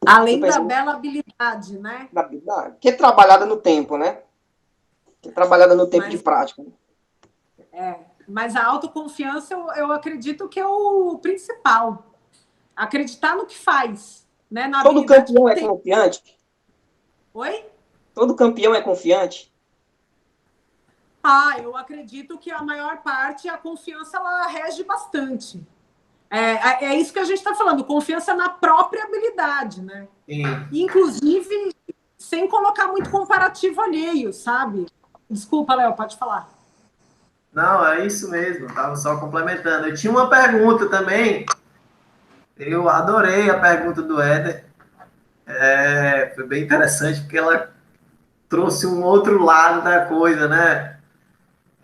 Além da bela habilidade, né? Da habilidade. Que é trabalhada no tempo, né? Que é trabalhada no tempo de prática. Mas a autoconfiança, eu acredito que é o principal. Acreditar no que faz. Né? Na Todo campeão é confiante? Oi? Todo campeão é confiante? Eu acredito que a maior parte, a confiança, ela rege bastante. É isso que a gente está falando, confiança na própria habilidade, né? Sim. Inclusive, sem colocar muito comparativo alheio, sabe? Desculpa, Léo, pode falar. Não, é isso mesmo, estava só complementando. Eu tinha uma pergunta também, eu adorei a pergunta do Éder, foi bem interessante, porque ela trouxe um outro lado da coisa, né?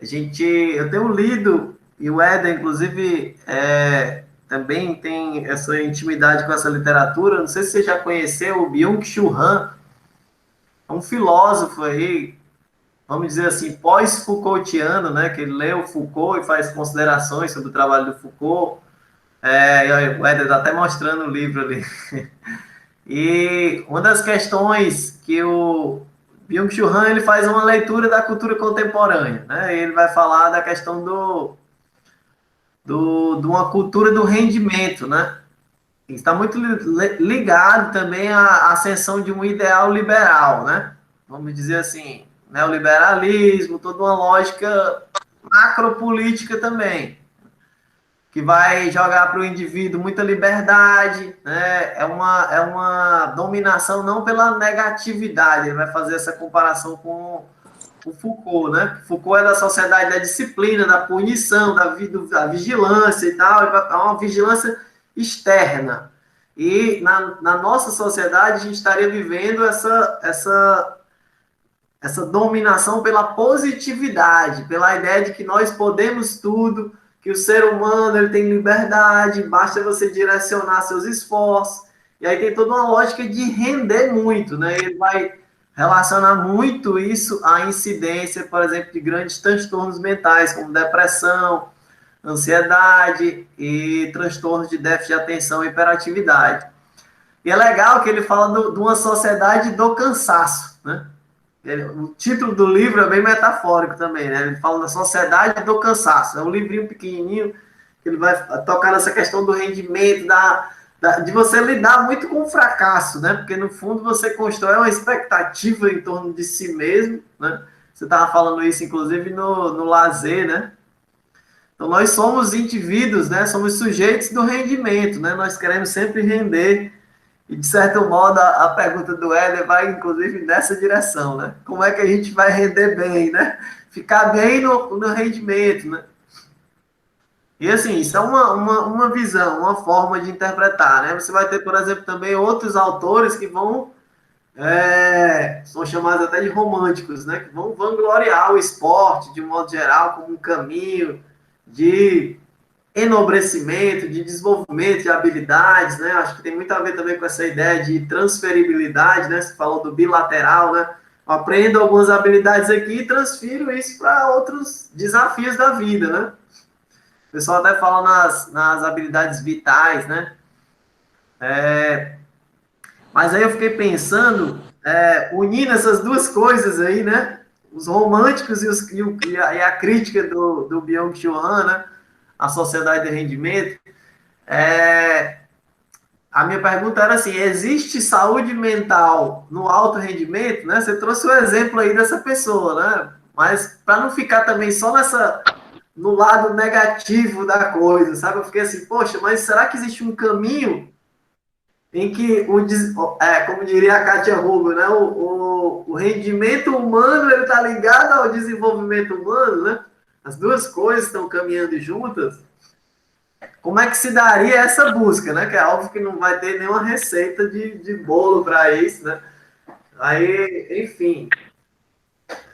Eu tenho lido, e o Éder, inclusive, também tem essa intimidade com essa literatura, não sei se você já conheceu o Byung-Chul Han, é um filósofo aí, vamos dizer assim, pós-Foucaultiano, né, que ele leu Foucault e faz considerações sobre o trabalho do Foucault. O Éder está até mostrando o livro ali. E uma das questões que o Byung-Chul Han ele faz uma leitura da cultura contemporânea, né? Ele vai falar da questão de uma cultura do rendimento, né? Está muito ligado também à ascensão de um ideal liberal, né? Vamos dizer assim, neoliberalismo, toda uma lógica macropolítica também, que vai jogar para o indivíduo muita liberdade, né? É uma dominação não pela negatividade, ele vai fazer essa comparação com o Foucault, né? Foucault é da sociedade da disciplina, da punição, da vigilância e tal, é uma vigilância externa. E na nossa sociedade a gente estaria vivendo essa dominação pela positividade, pela ideia de que nós podemos tudo, que o ser humano ele tem liberdade, basta você direcionar seus esforços. E aí tem toda uma lógica de render muito, né? Ele vai relacionar muito isso à incidência, por exemplo, de grandes transtornos mentais, como depressão, ansiedade e transtornos de déficit de atenção e hiperatividade. E é legal que ele fala de uma sociedade do cansaço, né? O título do livro é bem metafórico também, né? Ele fala da sociedade do cansaço. É um livrinho pequenininho que ele vai tocar nessa questão do rendimento, de você lidar muito com o fracasso, né? Porque no fundo você constrói uma expectativa em torno de si mesmo, né? Você estava falando isso, inclusive, no lazer, né? Então nós somos indivíduos, né? Somos sujeitos do rendimento, né? Nós queremos sempre render. E, de certo modo, a pergunta do Éder vai, inclusive, nessa direção, né? Como é que a gente vai render bem, né? Ficar bem no rendimento, né? E, assim, isso é uma visão, uma forma de interpretar, né? Você vai ter, por exemplo, também outros autores que são chamados até de românticos, né? Que vão vangloriar o esporte, de um modo geral, como um caminho de enobrecimento, de desenvolvimento de habilidades, né? Acho que tem muito a ver também com essa ideia de transferibilidade, né? Você falou do bilateral, né? Eu aprendo algumas habilidades aqui e transfiro isso para outros desafios da vida, né? O pessoal até fala nas habilidades vitais, né? Mas aí eu fiquei pensando, unindo essas duas coisas aí, né? Os românticos e a crítica do Byung-Chul Han, né? A sociedade de rendimento. A minha pergunta era assim: existe saúde mental no alto rendimento? Né? Você trouxe o exemplo aí dessa pessoa, né? Mas para não ficar também só no lado negativo da coisa, sabe? Eu fiquei assim, poxa, mas será que existe um caminho em que, como diria a Katia Rubio, né? O rendimento humano ele está ligado ao desenvolvimento humano, né? as duas coisas estão caminhando juntas, como é que se daria essa busca, né? Que é óbvio que não vai ter nenhuma receita de bolo para isso, né? Aí, enfim,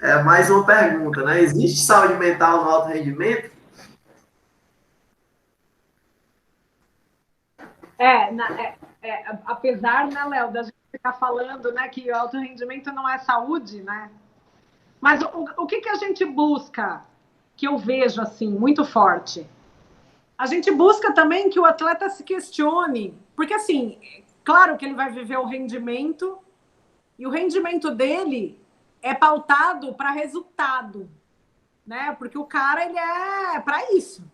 é mais uma pergunta, né? Existe saúde mental no alto rendimento? Apesar, né, Léo, da gente ficar falando, né, que o alto rendimento não é saúde, né? Mas o que a gente busca, que eu vejo assim, muito forte? A gente busca também que o atleta se questione, porque assim, claro que ele vai viver o rendimento, e o rendimento dele é pautado para resultado, né? Porque o cara, ele é para isso.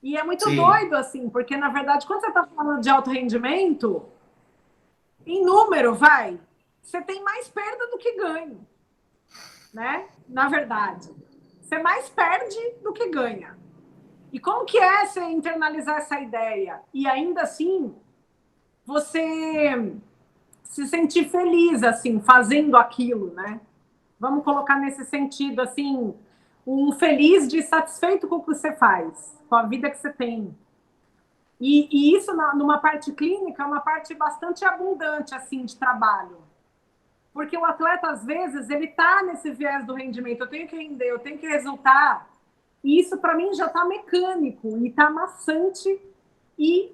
E é muito Sim. doido, assim, porque, na verdade, quando você está falando de alto rendimento, em número, você tem mais perda do que ganho, né? Na verdade. Você mais perde do que ganha. E como que é você internalizar essa ideia? E ainda assim, você se sentir feliz, assim, fazendo aquilo, né? Vamos colocar nesse sentido, assim, um feliz de satisfeito com o que você faz, com a vida que você tem. E isso, numa parte clínica, é uma parte bastante abundante, assim, de trabalho. Porque o atleta, às vezes, ele está nesse viés do rendimento. Eu tenho que render, eu tenho que resultar. E isso, para mim, já está mecânico e está maçante e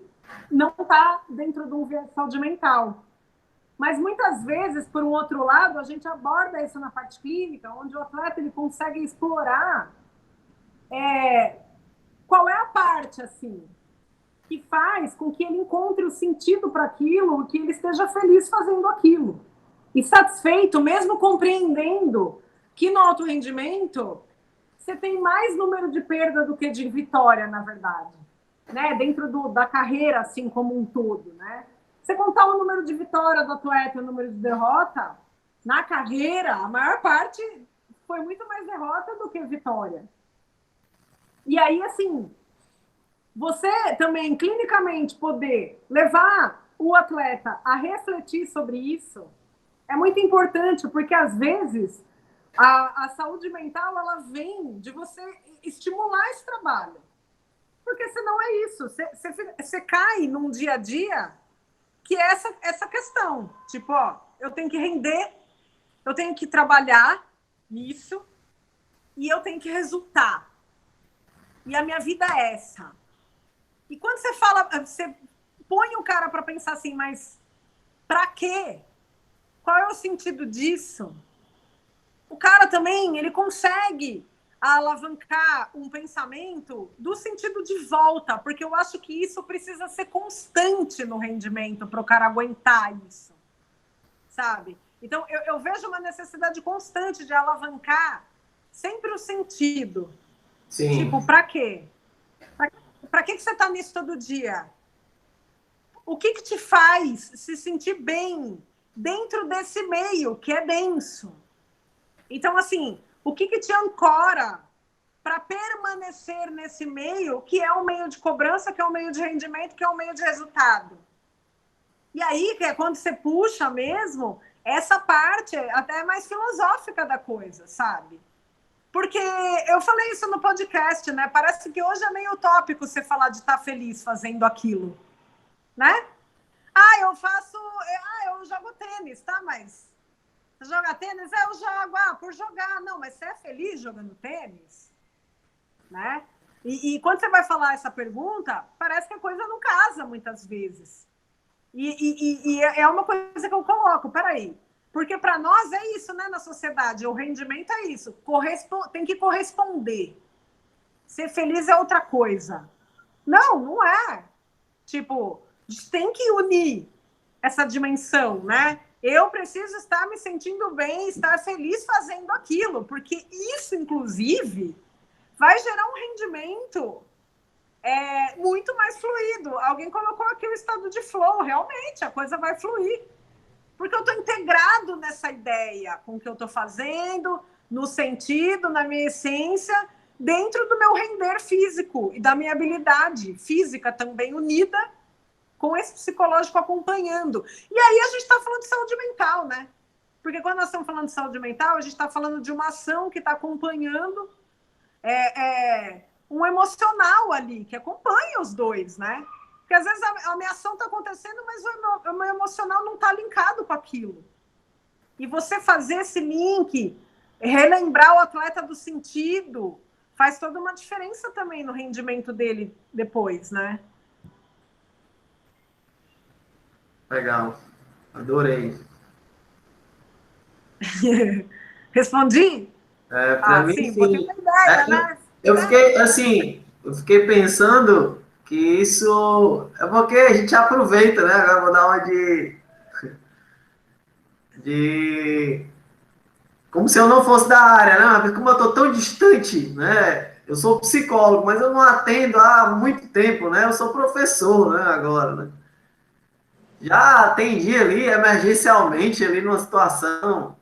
não está dentro de um viés de saúde mental. Mas, muitas vezes, por um outro lado, a gente aborda isso na parte clínica, onde o atleta ele consegue explorar qual é a parte, assim, que faz com que ele encontre o sentido para aquilo, que ele esteja feliz fazendo aquilo. E satisfeito, mesmo compreendendo que no alto rendimento você tem mais número de perda do que de vitória, na verdade. Né? Dentro da carreira, assim como um todo. Né? Você contar o número de vitória do atleta e o número de derrota, na carreira, a maior parte foi muito mais derrota do que vitória. E aí, assim, você também, clinicamente, poder levar o atleta a refletir sobre isso é muito importante, porque, às vezes, a saúde mental, ela vem de você estimular esse trabalho. Porque, senão, é isso. Você cai num dia a dia que é essa questão. Tipo, ó, eu tenho que render, eu tenho que trabalhar nisso e eu tenho que resultar. E a minha vida é essa. E quando você fala, você põe o cara para pensar assim, mas para quê? Qual é o sentido disso? O cara também, ele consegue alavancar um pensamento do sentido de volta, porque eu acho que isso precisa ser constante no rendimento para o cara aguentar isso, sabe? Então, eu vejo uma necessidade constante de alavancar sempre o sentido. Sim. Tipo, para quê? Para que você está nisso todo dia? O que te faz se sentir bem dentro desse meio que é denso? Então, assim, o que te ancora para permanecer nesse meio, que é um meio de cobrança, que é um meio de rendimento, que é um meio de resultado? E aí, que é quando você puxa mesmo, essa parte até mais filosófica da coisa, sabe? Porque eu falei isso no podcast, né? Parece que hoje é meio utópico você falar de estar feliz fazendo aquilo, né? Eu jogo tênis, tá? Mas você joga tênis? Eu jogo, por jogar. Não, mas você é feliz jogando tênis? Né? E quando você vai falar essa pergunta, parece que a coisa não casa muitas vezes. E é uma coisa que eu coloco, peraí. Porque para nós é isso, né, na sociedade. O rendimento é isso. Tem que corresponder. Ser feliz é outra coisa. Não é. Tipo, a gente tem que unir essa dimensão, né? Eu preciso estar me sentindo bem, estar feliz fazendo aquilo, porque isso, inclusive, vai gerar um rendimento muito mais fluido. Alguém colocou aqui o estado de flow, realmente, a coisa vai fluir. Porque eu estou integrado nessa ideia com o que eu estou fazendo, no sentido, na minha essência, dentro do meu render físico e da minha habilidade física também unida com esse psicológico acompanhando. E aí a gente está falando de saúde mental, né? Porque quando nós estamos falando de saúde mental, a gente está falando de uma ação que está acompanhando um emocional ali, que acompanha os dois, né? Porque às vezes a minha ação está acontecendo, mas o meu emocional não está linkado com aquilo. E você fazer esse link, relembrar o atleta do sentido, faz toda uma diferença também no rendimento dele depois, né? Legal. Adorei. Respondi? Para mim, Sim, botei sim. uma ideia, É, né? eu fiquei assim, eu fiquei pensando que isso é porque a gente aproveita, né? Agora eu vou dar uma de como se eu não fosse da área, né? Mas como eu estou tão distante, né? Eu sou psicólogo, mas eu não atendo há muito tempo, né? Eu sou professor, né? Agora, né? Já atendi ali emergencialmente ali numa situação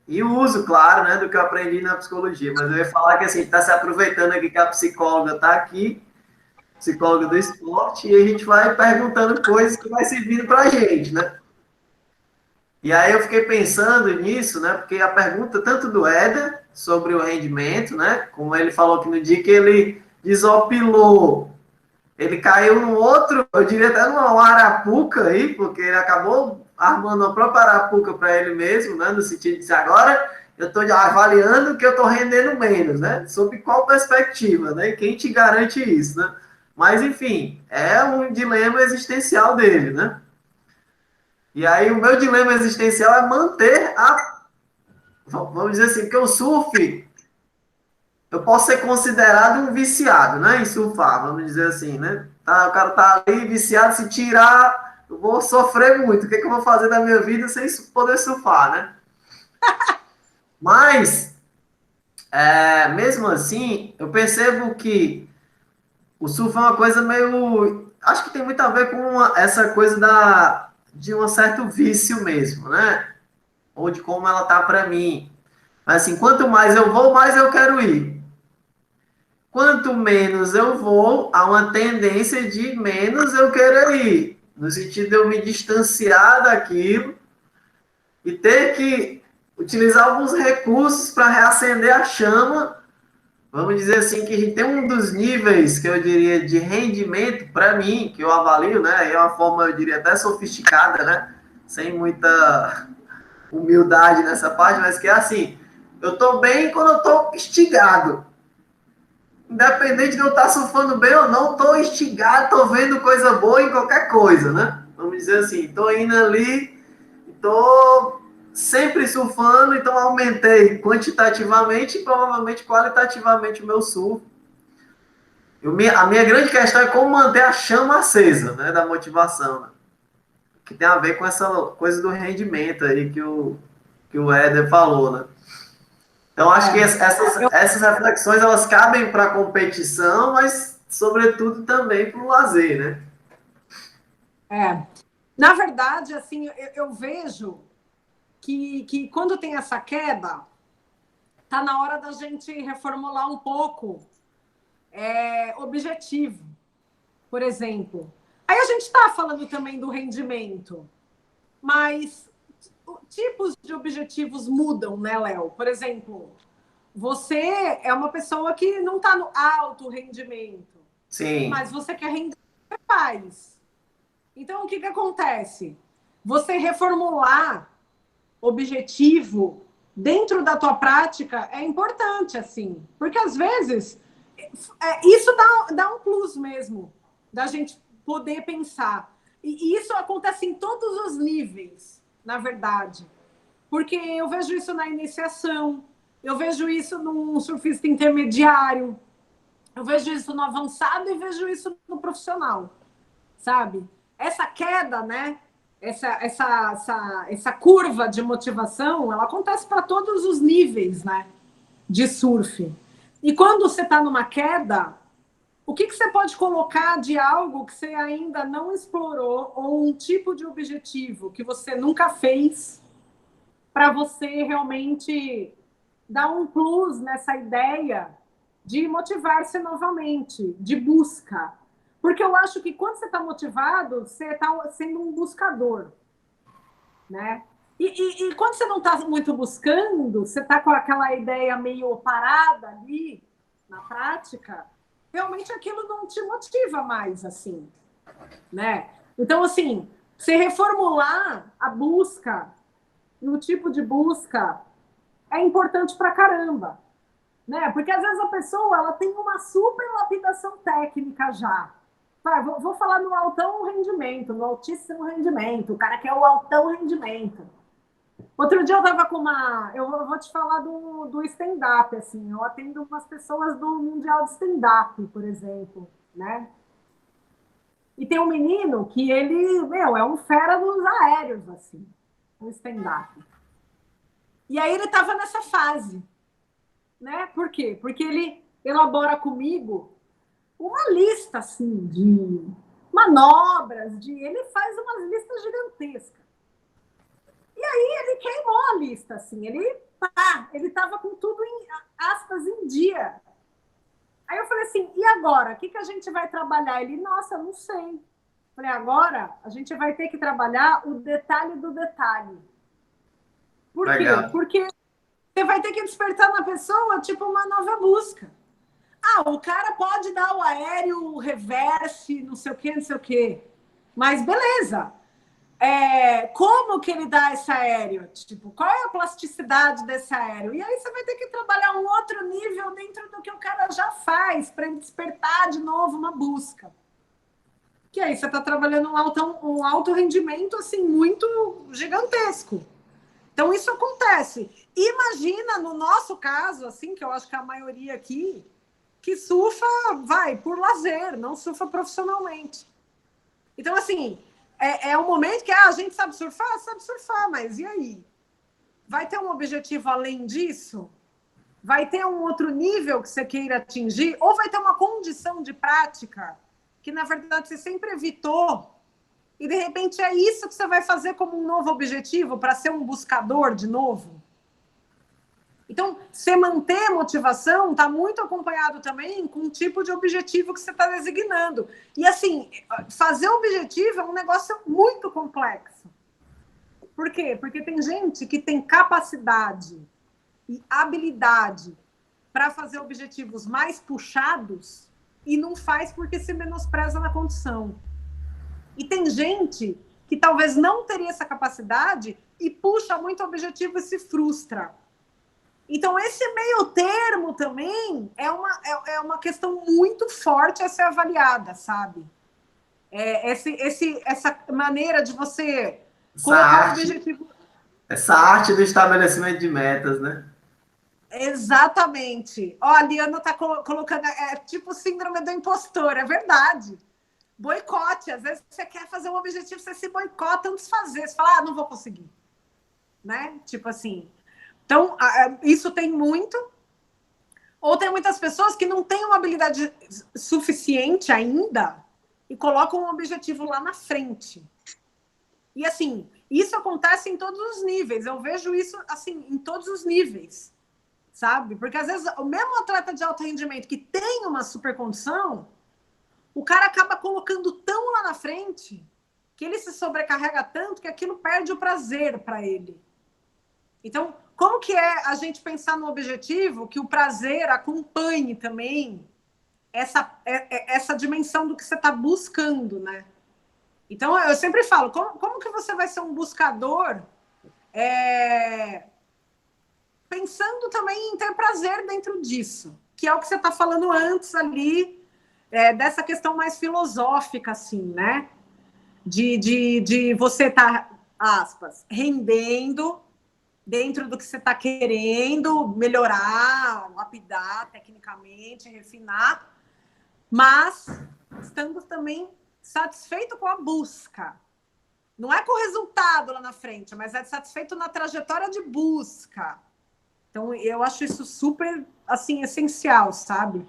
e o uso, claro, né, do que eu aprendi na psicologia. Mas eu ia falar que assim, está se aproveitando aqui que a psicóloga está aqui, psicóloga do esporte, e a gente vai perguntando coisas que vai servindo para a gente, né? E aí eu fiquei pensando nisso, né? Porque a pergunta tanto do Éder sobre o rendimento, né? Como ele falou que no dia que ele desopilou, ele caiu num outro, eu diria até numa arapuca aí, porque ele acabou armando a própria arapuca para ele mesmo, né? No sentido de agora eu estou avaliando que eu estou rendendo menos, né? Sob qual perspectiva, né? Quem te garante isso, né? Mas enfim, é um dilema existencial dele, né? E aí o meu dilema existencial é manter vamos dizer assim, que o surf, eu posso ser considerado um viciado, né, em surfar, vamos dizer assim, né? Tá, o cara tá ali viciado, se tirar, eu vou sofrer muito. O que, é que eu vou fazer da minha vida sem poder surfar, né? Mas, mesmo assim, eu percebo que o surf é uma coisa meio... Acho que tem muito a ver com essa coisa de um certo vício mesmo, né? Ou de como ela tá para mim. Mas assim, quanto mais eu vou, mais eu quero ir. Quanto menos eu vou, há uma tendência de menos eu querer ir. No sentido de eu me distanciar daquilo e ter que utilizar alguns recursos para reacender a chama. Vamos dizer assim, que a gente tem um dos níveis que eu diria de rendimento, para mim, que eu avalio, né? É uma forma, eu diria, até sofisticada, né? Sem muita humildade nessa parte, mas que é assim, eu tô bem quando eu tô instigado. Independente de eu estar surfando bem ou não, tô instigado, tô vendo coisa boa em qualquer coisa, né? Vamos dizer assim, tô indo ali, tô sempre surfando, então aumentei quantitativamente e provavelmente qualitativamente o meu surf. A minha grande questão é como manter a chama acesa, né, da motivação, né? Que tem a ver com essa coisa do rendimento aí que o Éder falou, né? Então, acho que essas reflexões elas cabem para a competição, mas, sobretudo, também para o lazer, né? Na verdade, assim, eu vejo que quando tem essa queda, tá na hora da gente reformular um pouco objetivo, por exemplo. Aí a gente está falando também do rendimento, mas tipos de objetivos mudam, né, Léo? Por exemplo, você é uma pessoa que não está no alto rendimento, Sim. mas você quer render mais. Então, o que acontece? Você reformular objetivo dentro da tua prática é importante, assim, porque às vezes isso dá um plus mesmo, da gente poder pensar. E isso acontece em todos os níveis, na verdade. Porque eu vejo isso na iniciação, eu vejo isso num surfista intermediário, eu vejo isso no avançado e vejo isso no profissional, sabe? Essa queda, né? Essa curva de motivação, ela acontece para todos os níveis, né? De surf. E quando você está numa queda, o que você pode colocar de algo que você ainda não explorou ou um tipo de objetivo que você nunca fez para você realmente dar um plus nessa ideia de motivar-se novamente, de busca. Porque eu acho que quando você está motivado, você está sendo um buscador, né? E quando você não está muito buscando, você está com aquela ideia meio parada ali, na prática, realmente aquilo não te motiva mais, assim, né? Então, assim, se reformular a busca e o tipo de busca é importante pra caramba, né? Porque às vezes a pessoa ela tem uma super lapidação técnica já. Vou falar no altão rendimento, no altíssimo rendimento. O cara quer o altão rendimento. Outro dia eu tava com uma. Eu vou te falar do stand-up, assim. Eu atendo umas pessoas do Mundial de Stand-up, por exemplo, né? E tem um menino que ele, é um fera dos aéreos, assim, no stand-up. E aí ele tava nessa fase, né? Por quê? Porque ele elabora comigo uma lista, assim, de manobras, ele faz umas listas gigantescas. E aí ele queimou a lista, assim, ele tava com tudo em aspas em dia. Aí eu falei assim, e agora? O que a gente vai trabalhar? Ele, nossa, eu não sei. Falei, agora a gente vai ter que trabalhar o detalhe do detalhe. Por Legal. quê? Porque você vai ter que despertar na pessoa, tipo, uma nova busca. Ah, o cara pode dar o aéreo, o reverse, não sei o quê, não sei o quê. Mas beleza. Como que ele dá esse aéreo? Tipo, qual é a plasticidade desse aéreo? E aí você vai ter que trabalhar um outro nível dentro do que o cara já faz para ele despertar de novo uma busca. Que aí você está trabalhando um alto rendimento assim muito gigantesco. Então isso acontece. Imagina no nosso caso, assim, que eu acho que a maioria aqui que surfa, por lazer, não surfa profissionalmente. Então, assim, é um momento que a gente sabe surfar, mas e aí? Vai ter um objetivo além disso? Vai ter um outro nível que você queira atingir? Ou vai ter uma condição de prática que, na verdade, você sempre evitou e, de repente, é isso que você vai fazer como um novo objetivo para ser um buscador de novo? Então, você manter a motivação está muito acompanhado também com o tipo de objetivo que você está designando. E, assim, fazer objetivo é um negócio muito complexo. Por quê? Porque tem gente que tem capacidade e habilidade para fazer objetivos mais puxados e não faz porque se menospreza na condição. E tem gente que talvez não teria essa capacidade e puxa muito objetivo e se frustra. Então, esse meio termo também é uma questão muito forte a ser avaliada, sabe? Essa maneira de você colocar um objetivo... Essa arte do estabelecimento de metas, né? Exatamente. Ó, a Liana está colocando... É tipo síndrome do impostor, é verdade. Boicote. Às vezes você quer fazer um objetivo, você se boicota antes de fazer. Você fala, não vou conseguir. Né? Tipo assim... Então, isso tem muito. Ou tem muitas pessoas que não têm uma habilidade suficiente ainda e colocam um objetivo lá na frente. E, assim, isso acontece em todos os níveis. Eu vejo isso, assim, em todos os níveis, sabe? Porque, às vezes, o mesmo atleta de alto rendimento que tem uma super condição, o cara acaba colocando tão lá na frente que ele se sobrecarrega tanto que aquilo perde o prazer para ele. Então, como que é a gente pensar no objetivo que o prazer acompanhe também essa dimensão do que você está buscando, né? Então, eu sempre falo, como que você vai ser um buscador pensando também em ter prazer dentro disso, que é o que você está falando antes ali, dessa questão mais filosófica, assim, né? De você estar, aspas, rendendo dentro do que você está querendo melhorar, lapidar tecnicamente, refinar, mas estando também satisfeito com a busca. Não é com o resultado lá na frente, mas é satisfeito na trajetória de busca. Então, eu acho isso super, assim, essencial, sabe?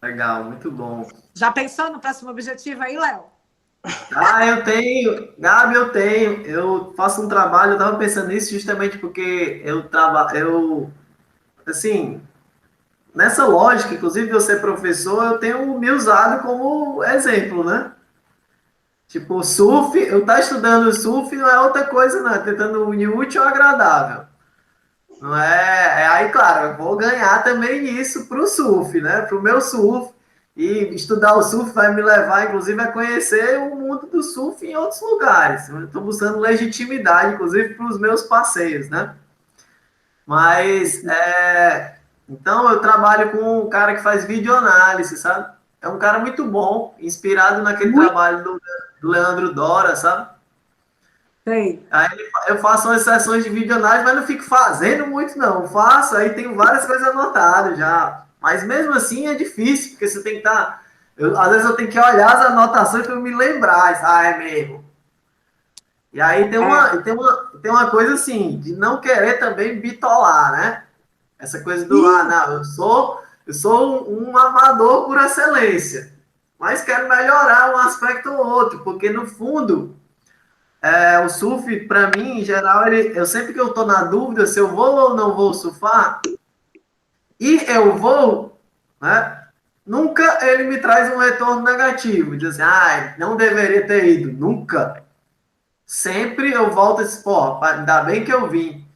Legal, muito bom. Já pensou no próximo objetivo aí, Léo? Eu tenho, Gabi, eu tenho. Eu faço um trabalho, eu estava pensando nisso justamente porque assim, nessa lógica, inclusive de eu ser professor, eu tenho me usado como exemplo, né? Tipo, surf, eu estar estudando surf não é outra coisa, não, é tentando unir o útil ao agradável. Não é? Aí, claro, eu vou ganhar também isso para o surf, né? Para o meu surf. E estudar o surf vai me levar, inclusive, a conhecer o mundo do surf em outros lugares. Eu estou buscando legitimidade, inclusive, para os meus passeios, né? Mas, então, eu trabalho com um cara que faz videoanálise, sabe? É um cara muito bom, inspirado naquele Muito trabalho do Leandro Dora, sabe? bem. Aí eu faço umas sessões de videoanálise, mas não fico fazendo muito, não. Eu faço, aí tenho várias coisas anotadas já. Mas mesmo assim é difícil, porque você tem que estar. Às vezes eu tenho que olhar as anotações para me lembrar. É mesmo. E aí tem uma coisa assim, de não querer também bitolar, né? Essa coisa do, não, eu sou um amador por excelência. Mas quero melhorar um aspecto ou outro, porque no fundo. O surf, para mim, em geral, eu sempre que eu tô na dúvida se eu vou ou não vou surfar, e eu vou, né? Nunca ele me traz um retorno negativo. Diz assim, não deveria ter ido. Nunca. Sempre eu volto e disse, pô, ainda bem que eu vim.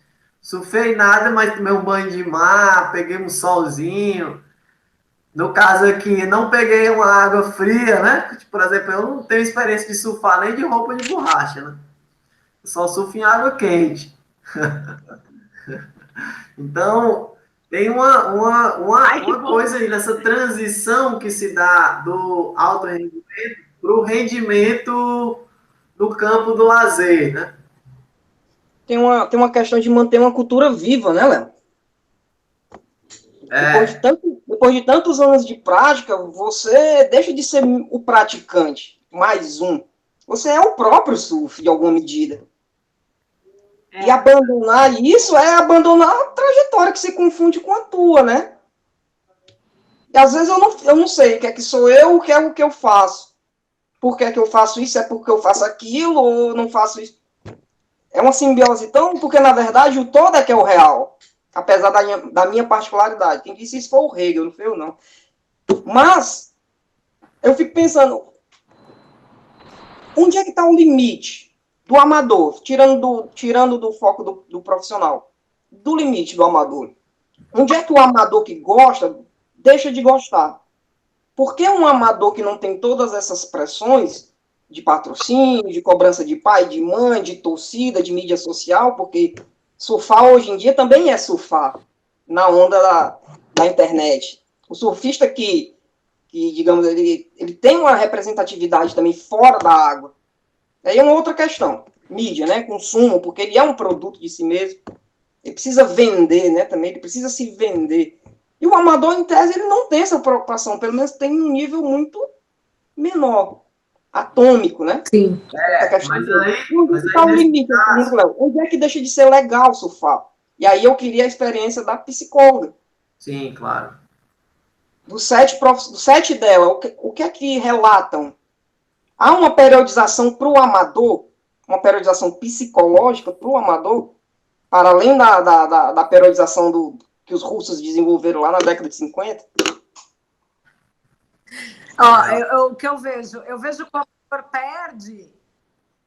Surfei nada, mas tomei um banho de mar, peguei um solzinho. No caso aqui, não peguei uma água fria, né? Por exemplo, eu não tenho experiência de surfar nem de roupa de borracha, né? Eu só surfo em água quente. Então, tem uma coisa aí nessa transição que se dá do alto rendimento para o rendimento do campo do lazer, né? Tem uma questão de manter uma cultura viva, né, Léo? Depois de tantos anos de prática, você deixa de ser o praticante, mais um. Você é o próprio surf, de alguma medida. E abandonar isso é abandonar a trajetória que se confunde com a tua, né? E às vezes eu não sei o que é que sou eu, o que é o que eu faço. Por que é que eu faço isso? É porque eu faço aquilo ou não faço isso? É uma simbiose tão... Porque, na verdade, o todo é que é o real. Apesar da minha particularidade. Quem disse isso foi o Hegel, não foi eu, não. Mas, eu fico pensando, onde é que está o limite do amador? Tirando do foco do profissional. Do limite do amador. Onde é que o amador que gosta deixa de gostar? Por que um amador que não tem todas essas pressões de patrocínio, de cobrança de pai, de mãe, de torcida, de mídia social, porque surfar hoje em dia também é surfar na onda da internet. O surfista que digamos, ele tem uma representatividade também fora da água. Aí é uma outra questão. Mídia, né? Consumo, porque ele é um produto de si mesmo. Ele precisa vender, né? Também ele precisa se vender. E o amador, em tese, ele não tem essa preocupação. Pelo menos tem um nível muito menor. Atômico, né? Sim. Onde está o limite? Onde é que deixa de ser legal surfar? E aí eu queria a experiência da psicóloga. Sim, claro. Do set dela, o que é que relatam? Há uma periodização para o amador, uma periodização psicológica para o amador, para além da periodização que os russos desenvolveram lá na década de 50? O que eu vejo que o amador perde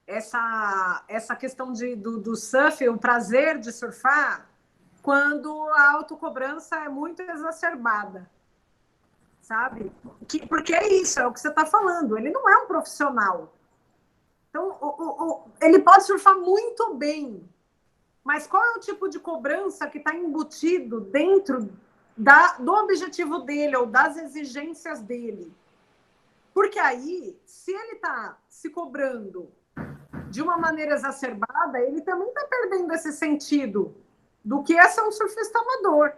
essa questão do surf, o prazer de surfar, quando a autocobrança é muito exacerbada. Sabe? Porque é isso, é o que você está falando. Ele não é um profissional. Então, ele pode surfar muito bem, mas qual é o tipo de cobrança que está embutido dentro do objetivo dele ou das exigências dele? Porque aí, se ele está se cobrando de uma maneira exacerbada, ele também está perdendo esse sentido do que é ser um surfista amador.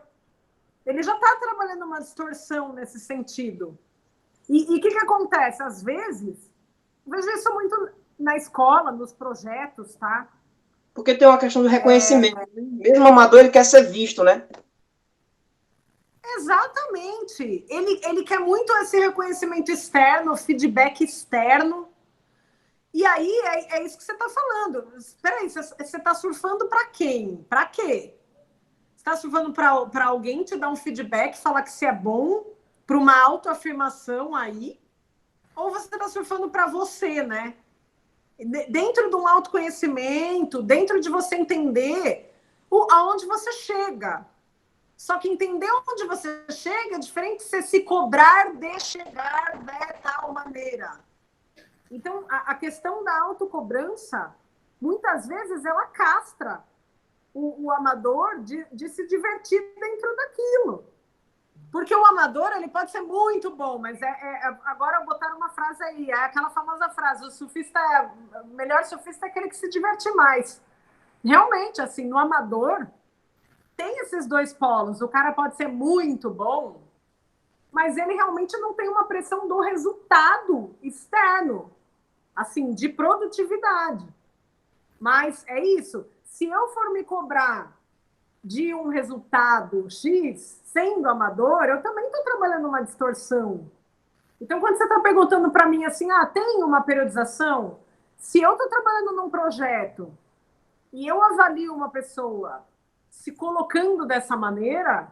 Ele já está trabalhando uma distorção nesse sentido. E o que acontece? Às vezes, eu vejo isso muito na escola, nos projetos, tá? Porque tem uma questão do reconhecimento. Mesmo amador, ele quer ser visto, né? Exatamente. Ele quer muito esse reconhecimento externo, feedback externo. E aí, é isso que você está falando. Espera aí, você está surfando para quem? Para quê? Você está surfando para alguém te dar um feedback, falar que você é bom, para uma autoafirmação aí? Ou você está surfando para você, né? Dentro de um autoconhecimento, dentro de você entender onde você chega. Só que entender onde você chega é diferente de você se cobrar de chegar de tal maneira. Então, a questão da autocobrança, muitas vezes, ela castra o amador de se divertir dentro daquilo. Porque o amador, ele pode ser muito bom, mas agora botaram uma frase aí, é aquela famosa frase, o melhor surfista é aquele que se diverte mais. Realmente, assim, no amador, tem esses dois polos. O cara pode ser muito bom, mas ele realmente não tem uma pressão do resultado externo, assim, de produtividade. Mas é isso. Se eu for me cobrar de um resultado X, sendo amador, eu também estou trabalhando uma distorção. Então, quando você está perguntando para mim assim, tem uma periodização? Se eu estou trabalhando num projeto e eu avalio uma pessoa se colocando dessa maneira,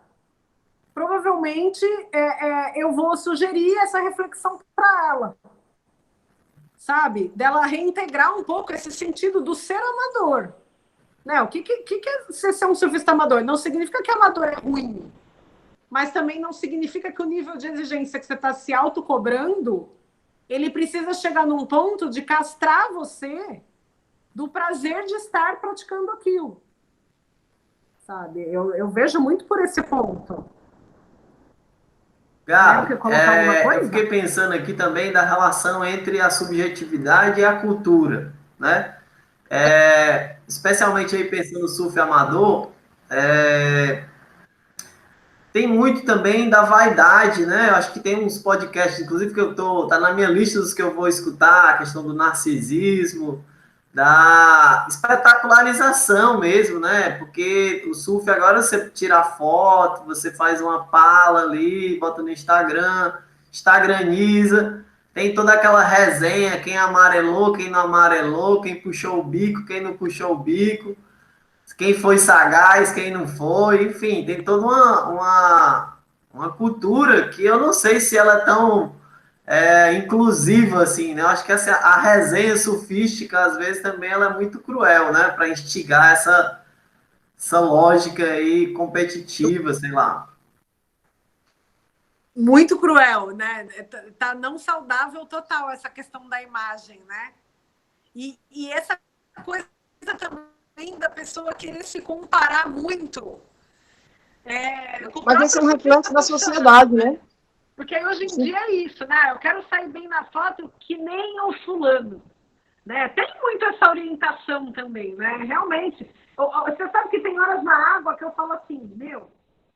provavelmente eu vou sugerir essa reflexão para ela. Sabe? Dela reintegrar um pouco esse sentido do ser amador. Né? O que é você ser um surfista amador? Não significa que amador é ruim, mas também não significa que o nível de exigência que você está se autocobrando, ele precisa chegar num ponto de castrar você do prazer de estar praticando aquilo. Sabe? Eu vejo muito por esse ponto. Gabi, eu fiquei pensando aqui também da relação entre a subjetividade e a cultura, né? Especialmente aí pensando no surf amador, tem muito também da vaidade, né? Eu acho que tem uns podcasts, inclusive, que tá na minha lista dos que eu vou escutar, a questão do narcisismo, da espetacularização mesmo, né? Porque o surf agora você tira foto, você faz uma pala ali, bota no Instagram, instagraniza, tem toda aquela resenha, quem amarelou, quem não amarelou, quem puxou o bico, quem não puxou o bico, quem foi sagaz, quem não foi, enfim, tem toda uma cultura que eu não sei se ela é tão inclusiva assim, né? Eu acho que a resenha surfística, às vezes, também ela é muito cruel, né? Para instigar essa lógica aí competitiva, sei lá. Muito cruel, né? Tá não saudável total essa questão da imagem, né? E essa coisa também da pessoa querer se comparar muito. Mas esse é um reflexo da sociedade, né? Porque hoje em dia é isso, né? Eu quero sair bem na foto que nem o fulano. Né? Tem muito essa orientação também, né? Realmente. Você sabe que tem horas na água que eu falo assim,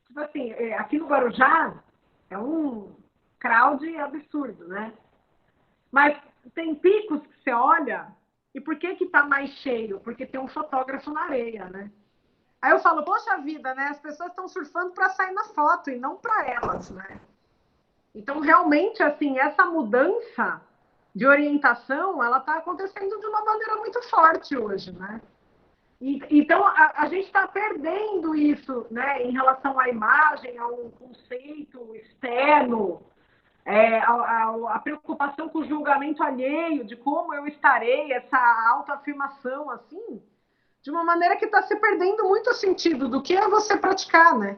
tipo assim, aqui no Guarujá é um crowd absurdo, né? Mas tem picos que você olha, e por que tá mais cheio? Porque tem um fotógrafo na areia, né? Aí eu falo, poxa vida, né? As pessoas estão surfando para sair na foto e não para elas, né? Então, realmente, assim, essa mudança de orientação, ela está acontecendo de uma maneira muito forte hoje, né? Então, a gente está perdendo isso, né, em relação à imagem, ao conceito externo, a preocupação com o julgamento alheio, de como eu estarei, essa autoafirmação, assim, de uma maneira que está se perdendo muito o sentido do que é você praticar, né?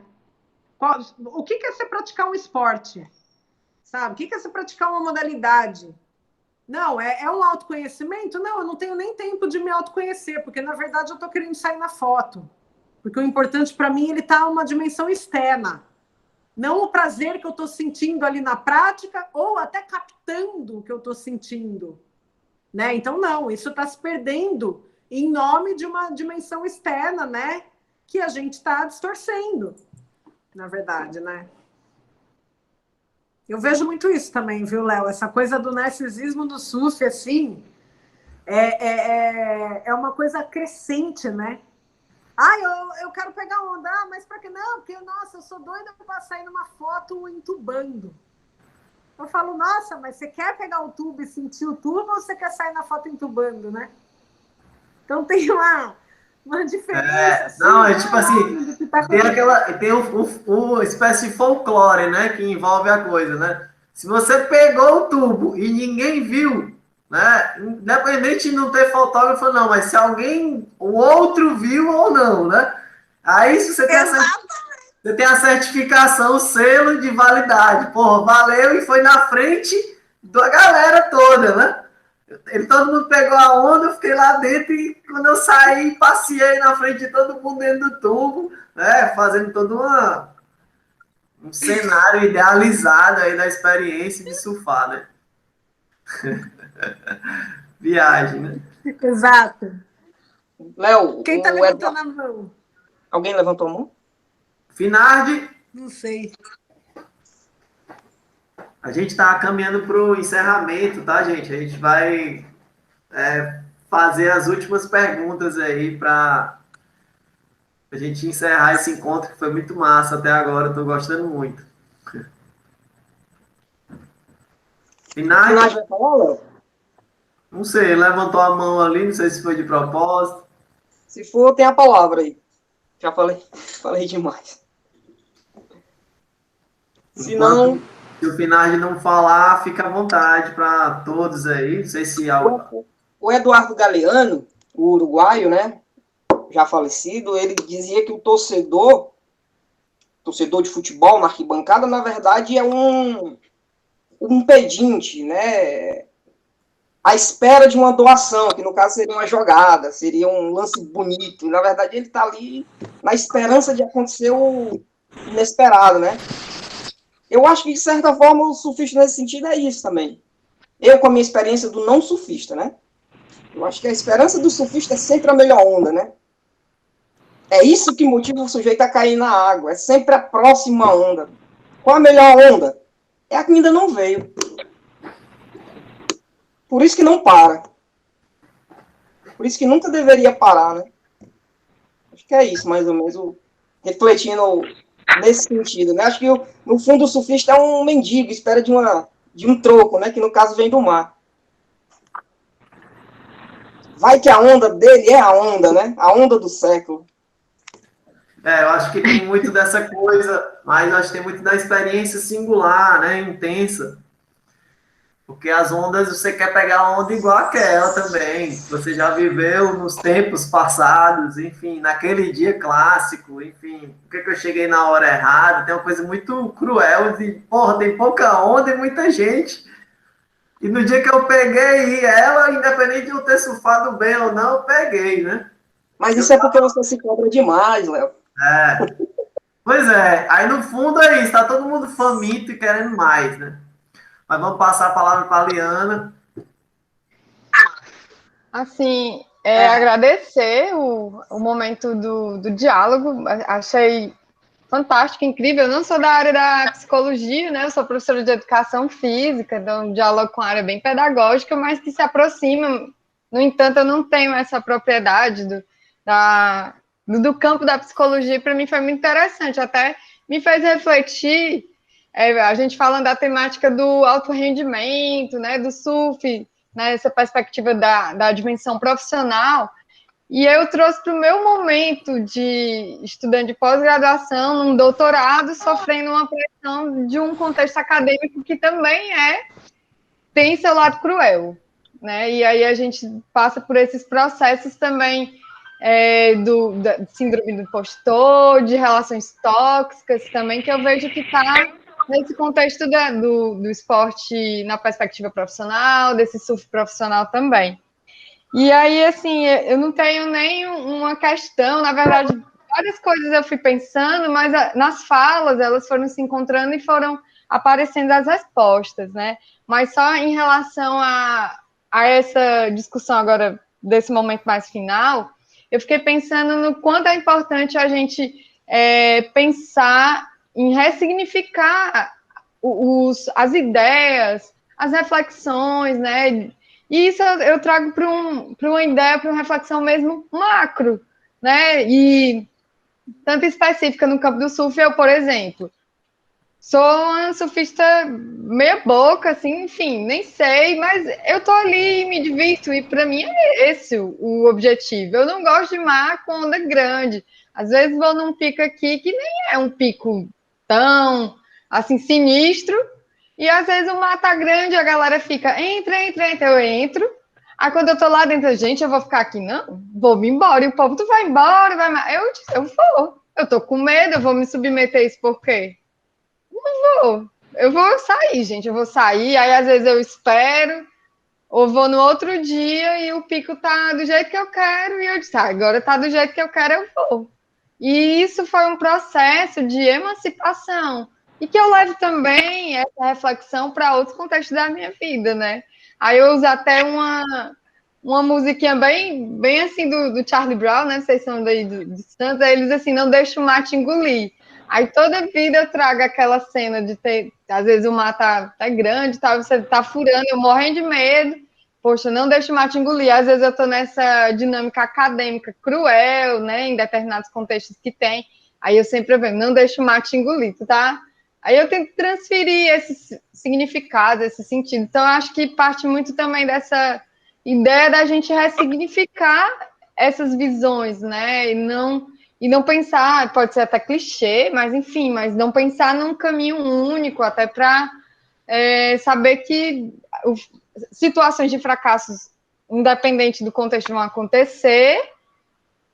O que é você praticar um esporte? Sabe? O que é você praticar uma modalidade? Não, é um autoconhecimento? Não, eu não tenho nem tempo de me autoconhecer, porque, na verdade, eu estou querendo sair na foto. Porque o importante para mim, ele está uma dimensão externa. Não o prazer que eu estou sentindo ali na prática, ou até captando o que eu estou sentindo. Né? Então, não, isso está se perdendo em nome de uma dimensão externa, né? Que a gente está distorcendo, na verdade, né? Eu vejo muito isso também, viu, Léo? Essa coisa do narcisismo no surf, assim, é uma coisa crescente, né? Eu quero pegar onda, mas para que não? Porque, nossa, eu sou doida para sair numa foto entubando. Eu falo, nossa, mas você quer pegar o tubo e sentir o tubo ou você quer sair na foto entubando, né? Então tem uma diferença. Tipo assim, tem uma espécie de folclore, né, que envolve a coisa, né? Se você pegou o tubo e ninguém viu, né, independente de não ter fotógrafo não, mas se o outro viu ou não, né? Aí se você tem a certificação, o selo de validade. Porra, valeu e foi na frente da galera toda, né? Todo mundo pegou a onda, eu fiquei lá dentro e quando eu saí, passei na frente de todo mundo dentro do tubo, né? Fazendo todo um cenário idealizado aí da experiência de surfar, né? Viagem, né? Exato. Léo, Quem tá levantando a mão? Alguém levantou a mão? Finardi, Não sei. a gente está caminhando para o encerramento, tá, gente? A gente vai fazer as últimas perguntas aí para a gente encerrar esse encontro que foi muito massa até agora. Estou gostando muito. Finardi, Vai falar, Léo? não sei, levantou a mão ali, não sei se foi de propósito. Se for, tem a palavra aí. Já falei demais. Se não... Se o Finardi não falar, fica à vontade para todos aí. Não sei se O Eduardo Galeano, o uruguaio, né, já falecido, ele dizia que o torcedor de futebol na arquibancada, na verdade, é um pedinte, né, à espera de uma doação, que no caso seria uma jogada, seria um lance bonito. Na verdade, ele está ali na esperança de acontecer o inesperado, né? Eu acho que, de certa forma, o surfista nesse sentido é isso também. Eu, com a minha experiência do não surfista, né? Eu acho que a esperança do surfista é sempre a melhor onda, né? É isso que motiva o sujeito a cair na água. É sempre a próxima onda. Qual a melhor onda? É a que ainda não veio. Por isso que não para. Por isso que nunca deveria parar, né? Acho que é isso, mais ou menos, refletindo nesse sentido, né? Acho que, no fundo, o surfista é um mendigo, espera de um troco, né? Que, no caso, vem do mar. Vai que a onda dele é a onda, né? A onda do século. eu acho que tem muito dessa coisa, mas eu acho que tem muito da experiência singular, né? Intensa. Porque as ondas, você quer pegar a onda igual aquela também. Você já viveu nos tempos passados, enfim, naquele dia clássico, enfim. Por que eu cheguei na hora errada? Tem uma coisa muito cruel de, porra, tem pouca onda e muita gente. E no dia que eu peguei ela, independente de eu ter surfado bem ou não, eu peguei, né? Mas isso é porque você se cobra demais, Léo. Pois é. Aí no fundo é isso, tá todo mundo faminto e querendo mais, né? Mas vamos passar a palavra para a Liana. Assim, agradecer o momento do diálogo. Achei fantástico, incrível. Eu não sou da área da psicologia, né? Eu sou professora de educação física, então diálogo com a área bem pedagógica, mas que se aproxima. No entanto, eu não tenho essa propriedade do campo da psicologia. Para mim foi muito interessante, até me fez refletir. A gente falando da temática do alto rendimento, né, do surf, né, essa perspectiva da dimensão profissional, e eu trouxe para o meu momento de estudante de pós-graduação, num doutorado, sofrendo uma pressão de um contexto acadêmico que também tem seu lado cruel, né, e aí a gente passa por esses processos também da síndrome do impostor, de relações tóxicas também, que eu vejo que está nesse contexto do esporte na perspectiva profissional, desse surf profissional também. E aí, assim, eu não tenho nem uma questão, na verdade, várias coisas eu fui pensando, mas nas falas elas foram se encontrando e foram aparecendo as respostas, né? Mas só em relação a essa discussão agora, desse momento mais final, eu fiquei pensando no quanto é importante a gente pensar em ressignificar as ideias, as reflexões, né? E isso eu trago para uma ideia, para uma reflexão mesmo macro, né? E tanto específica no campo do surf, eu, por exemplo, sou uma surfista meia boca, assim, enfim, nem sei, mas eu tô ali e me divirto, e para mim é esse o objetivo. Eu não gosto de mar com onda grande. Às vezes vou num pico aqui que nem é um pico tão, assim, sinistro, e às vezes o mar tá grande, a galera fica, entra, eu entro, Aí quando eu tô lá dentro, gente, eu vou ficar aqui, não? Vou me embora. E o povo, tu vai embora, vai mais. Eu disse, eu vou. Eu tô com medo, eu vou me submeter a isso por quê? Não vou. Eu vou sair, gente. Eu vou sair, aí às vezes eu espero, ou vou no outro dia e o pico tá do jeito que eu quero, e eu disse, agora tá do jeito que eu quero, eu vou. E isso foi um processo de emancipação. E que eu levo também essa reflexão para outros contextos da minha vida, né? Aí eu uso até uma musiquinha bem assim do Charlie Brown, né? Vocês são daí de Santos, aí eles assim, não deixa o mato engolir. Aí toda vida eu trago aquela cena de ter, às vezes o mato tá grande, tá, você tá furando, eu morrendo de medo, poxa, não deixa o mato engolir. Às vezes eu tô nessa dinâmica acadêmica cruel, né? Em determinados contextos que tem, aí eu sempre venho, não deixa o mato engolir, tá? Aí eu tento transferir esse significado, esse sentido. Então, eu acho que parte muito também dessa ideia da gente ressignificar essas visões, né? E não pensar, pode ser até clichê, mas enfim, mas não pensar num caminho único, até para saber que situações de fracassos, independente do contexto, vão acontecer,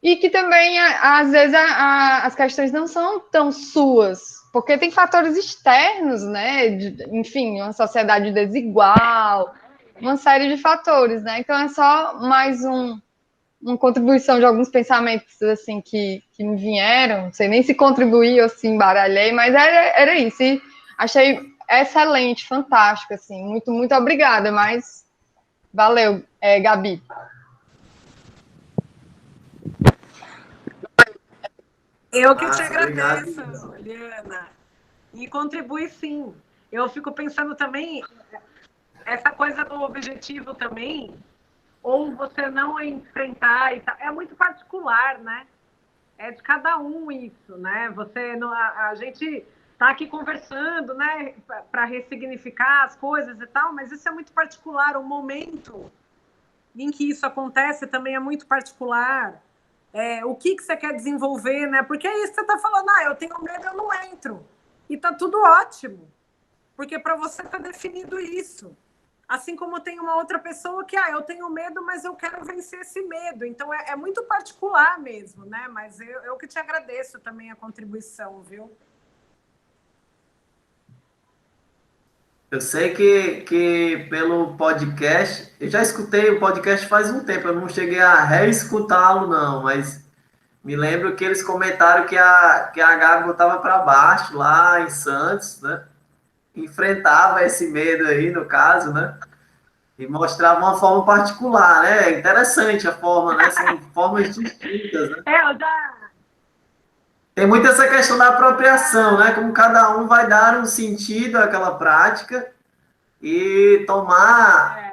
e que também, às vezes, as questões não são tão suas, porque tem fatores externos, né? Enfim, uma sociedade desigual, uma série de fatores, né? Então é só mais uma contribuição de alguns pensamentos assim que me vieram, não sei nem se contribuí ou se embaralhei, mas era isso. E achei excelente, fantástico, assim, muito, muito obrigada, mas valeu, Gabi. Eu que te Obrigado. agradeço, Liana. E contribui sim. Eu fico pensando também, essa coisa do objetivo também, ou você não enfrentar, e tal, é muito particular, né? É de cada um isso, né? Você, a gente está aqui conversando, né, para ressignificar as coisas e tal, mas isso é muito particular. O momento em que isso acontece também é muito particular. O que você quer desenvolver, né? Porque é isso que você está falando, eu tenho medo, eu não entro. E tá tudo ótimo, porque para você está definido isso. Assim como tem uma outra pessoa que, eu tenho medo, mas eu quero vencer esse medo. Então, é muito particular mesmo, né? Mas eu que te agradeço também a contribuição, viu? Eu sei que pelo podcast, eu já escutei o podcast faz um tempo, eu não cheguei a reescutá-lo, não, mas me lembro que eles comentaram que a Gabi botava para baixo lá em Santos, né? Enfrentava esse medo aí, no caso, né? E mostrava uma forma particular, né? É interessante a forma, né? São formas distintas, né? Eu já... Tem muito essa questão da apropriação, né? Como cada um vai dar um sentido àquela prática e tomar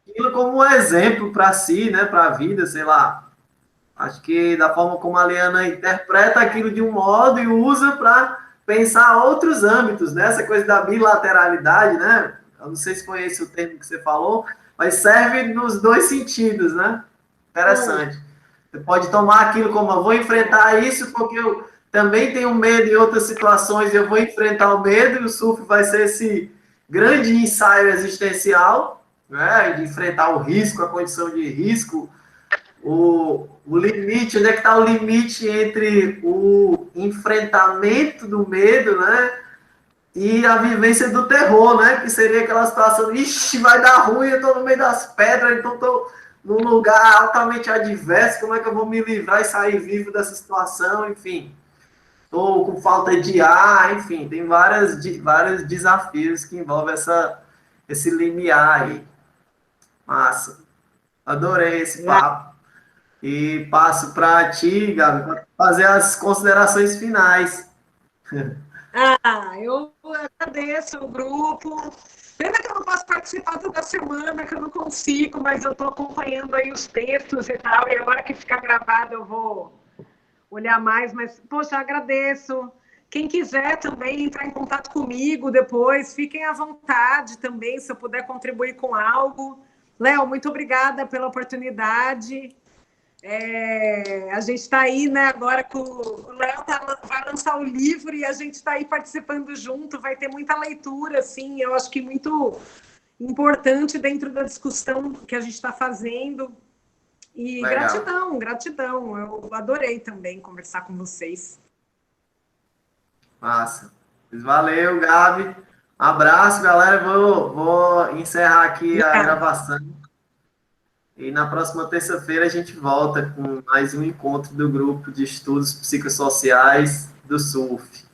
aquilo como um exemplo para si, né? Para a vida, sei lá. Acho que da forma como a Liana interpreta aquilo de um modo e usa para pensar outros âmbitos, né? Essa coisa da bilateralidade, né? Eu não sei se foi esse o termo que você falou, mas serve nos dois sentidos, né? Interessante. Você pode tomar aquilo como eu vou enfrentar isso porque eu também tenho medo em outras situações e eu vou enfrentar o medo e o surf vai ser esse grande ensaio existencial, né? De enfrentar o risco, a condição de risco, o limite, onde é que está o limite entre o enfrentamento do medo, né? E a vivência do terror, né? Que seria aquela situação, ixi, vai dar ruim, eu estou no meio das pedras, então estou num lugar altamente adverso, como é que eu vou me livrar e sair vivo dessa situação, enfim. Estou com falta de ar, enfim, tem vários desafios que envolvem esse limiar aí. Massa. Adorei esse papo. E passo para ti, Gabi, para fazer as considerações finais. Eu agradeço o grupo. Pena que eu não posso participar toda semana, que eu não consigo, mas eu estou acompanhando aí os textos e tal, e agora que ficar gravado eu vou olhar mais, mas, poxa, agradeço. Quem quiser também entrar em contato comigo depois, fiquem à vontade também, se eu puder contribuir com algo. Léo, muito obrigada pela oportunidade. A gente está aí, né, agora com o Léo vai lançar o livro e a gente está aí participando junto, vai ter muita leitura, assim, eu acho que muito importante dentro da discussão que a gente está fazendo. E Legal. gratidão. Eu adorei também conversar com vocês. Massa. Valeu, Gabi. Um abraço, galera. Vou encerrar aqui a gravação. E na próxima terça-feira a gente volta com mais um encontro do grupo de estudos psicossociais do SUF.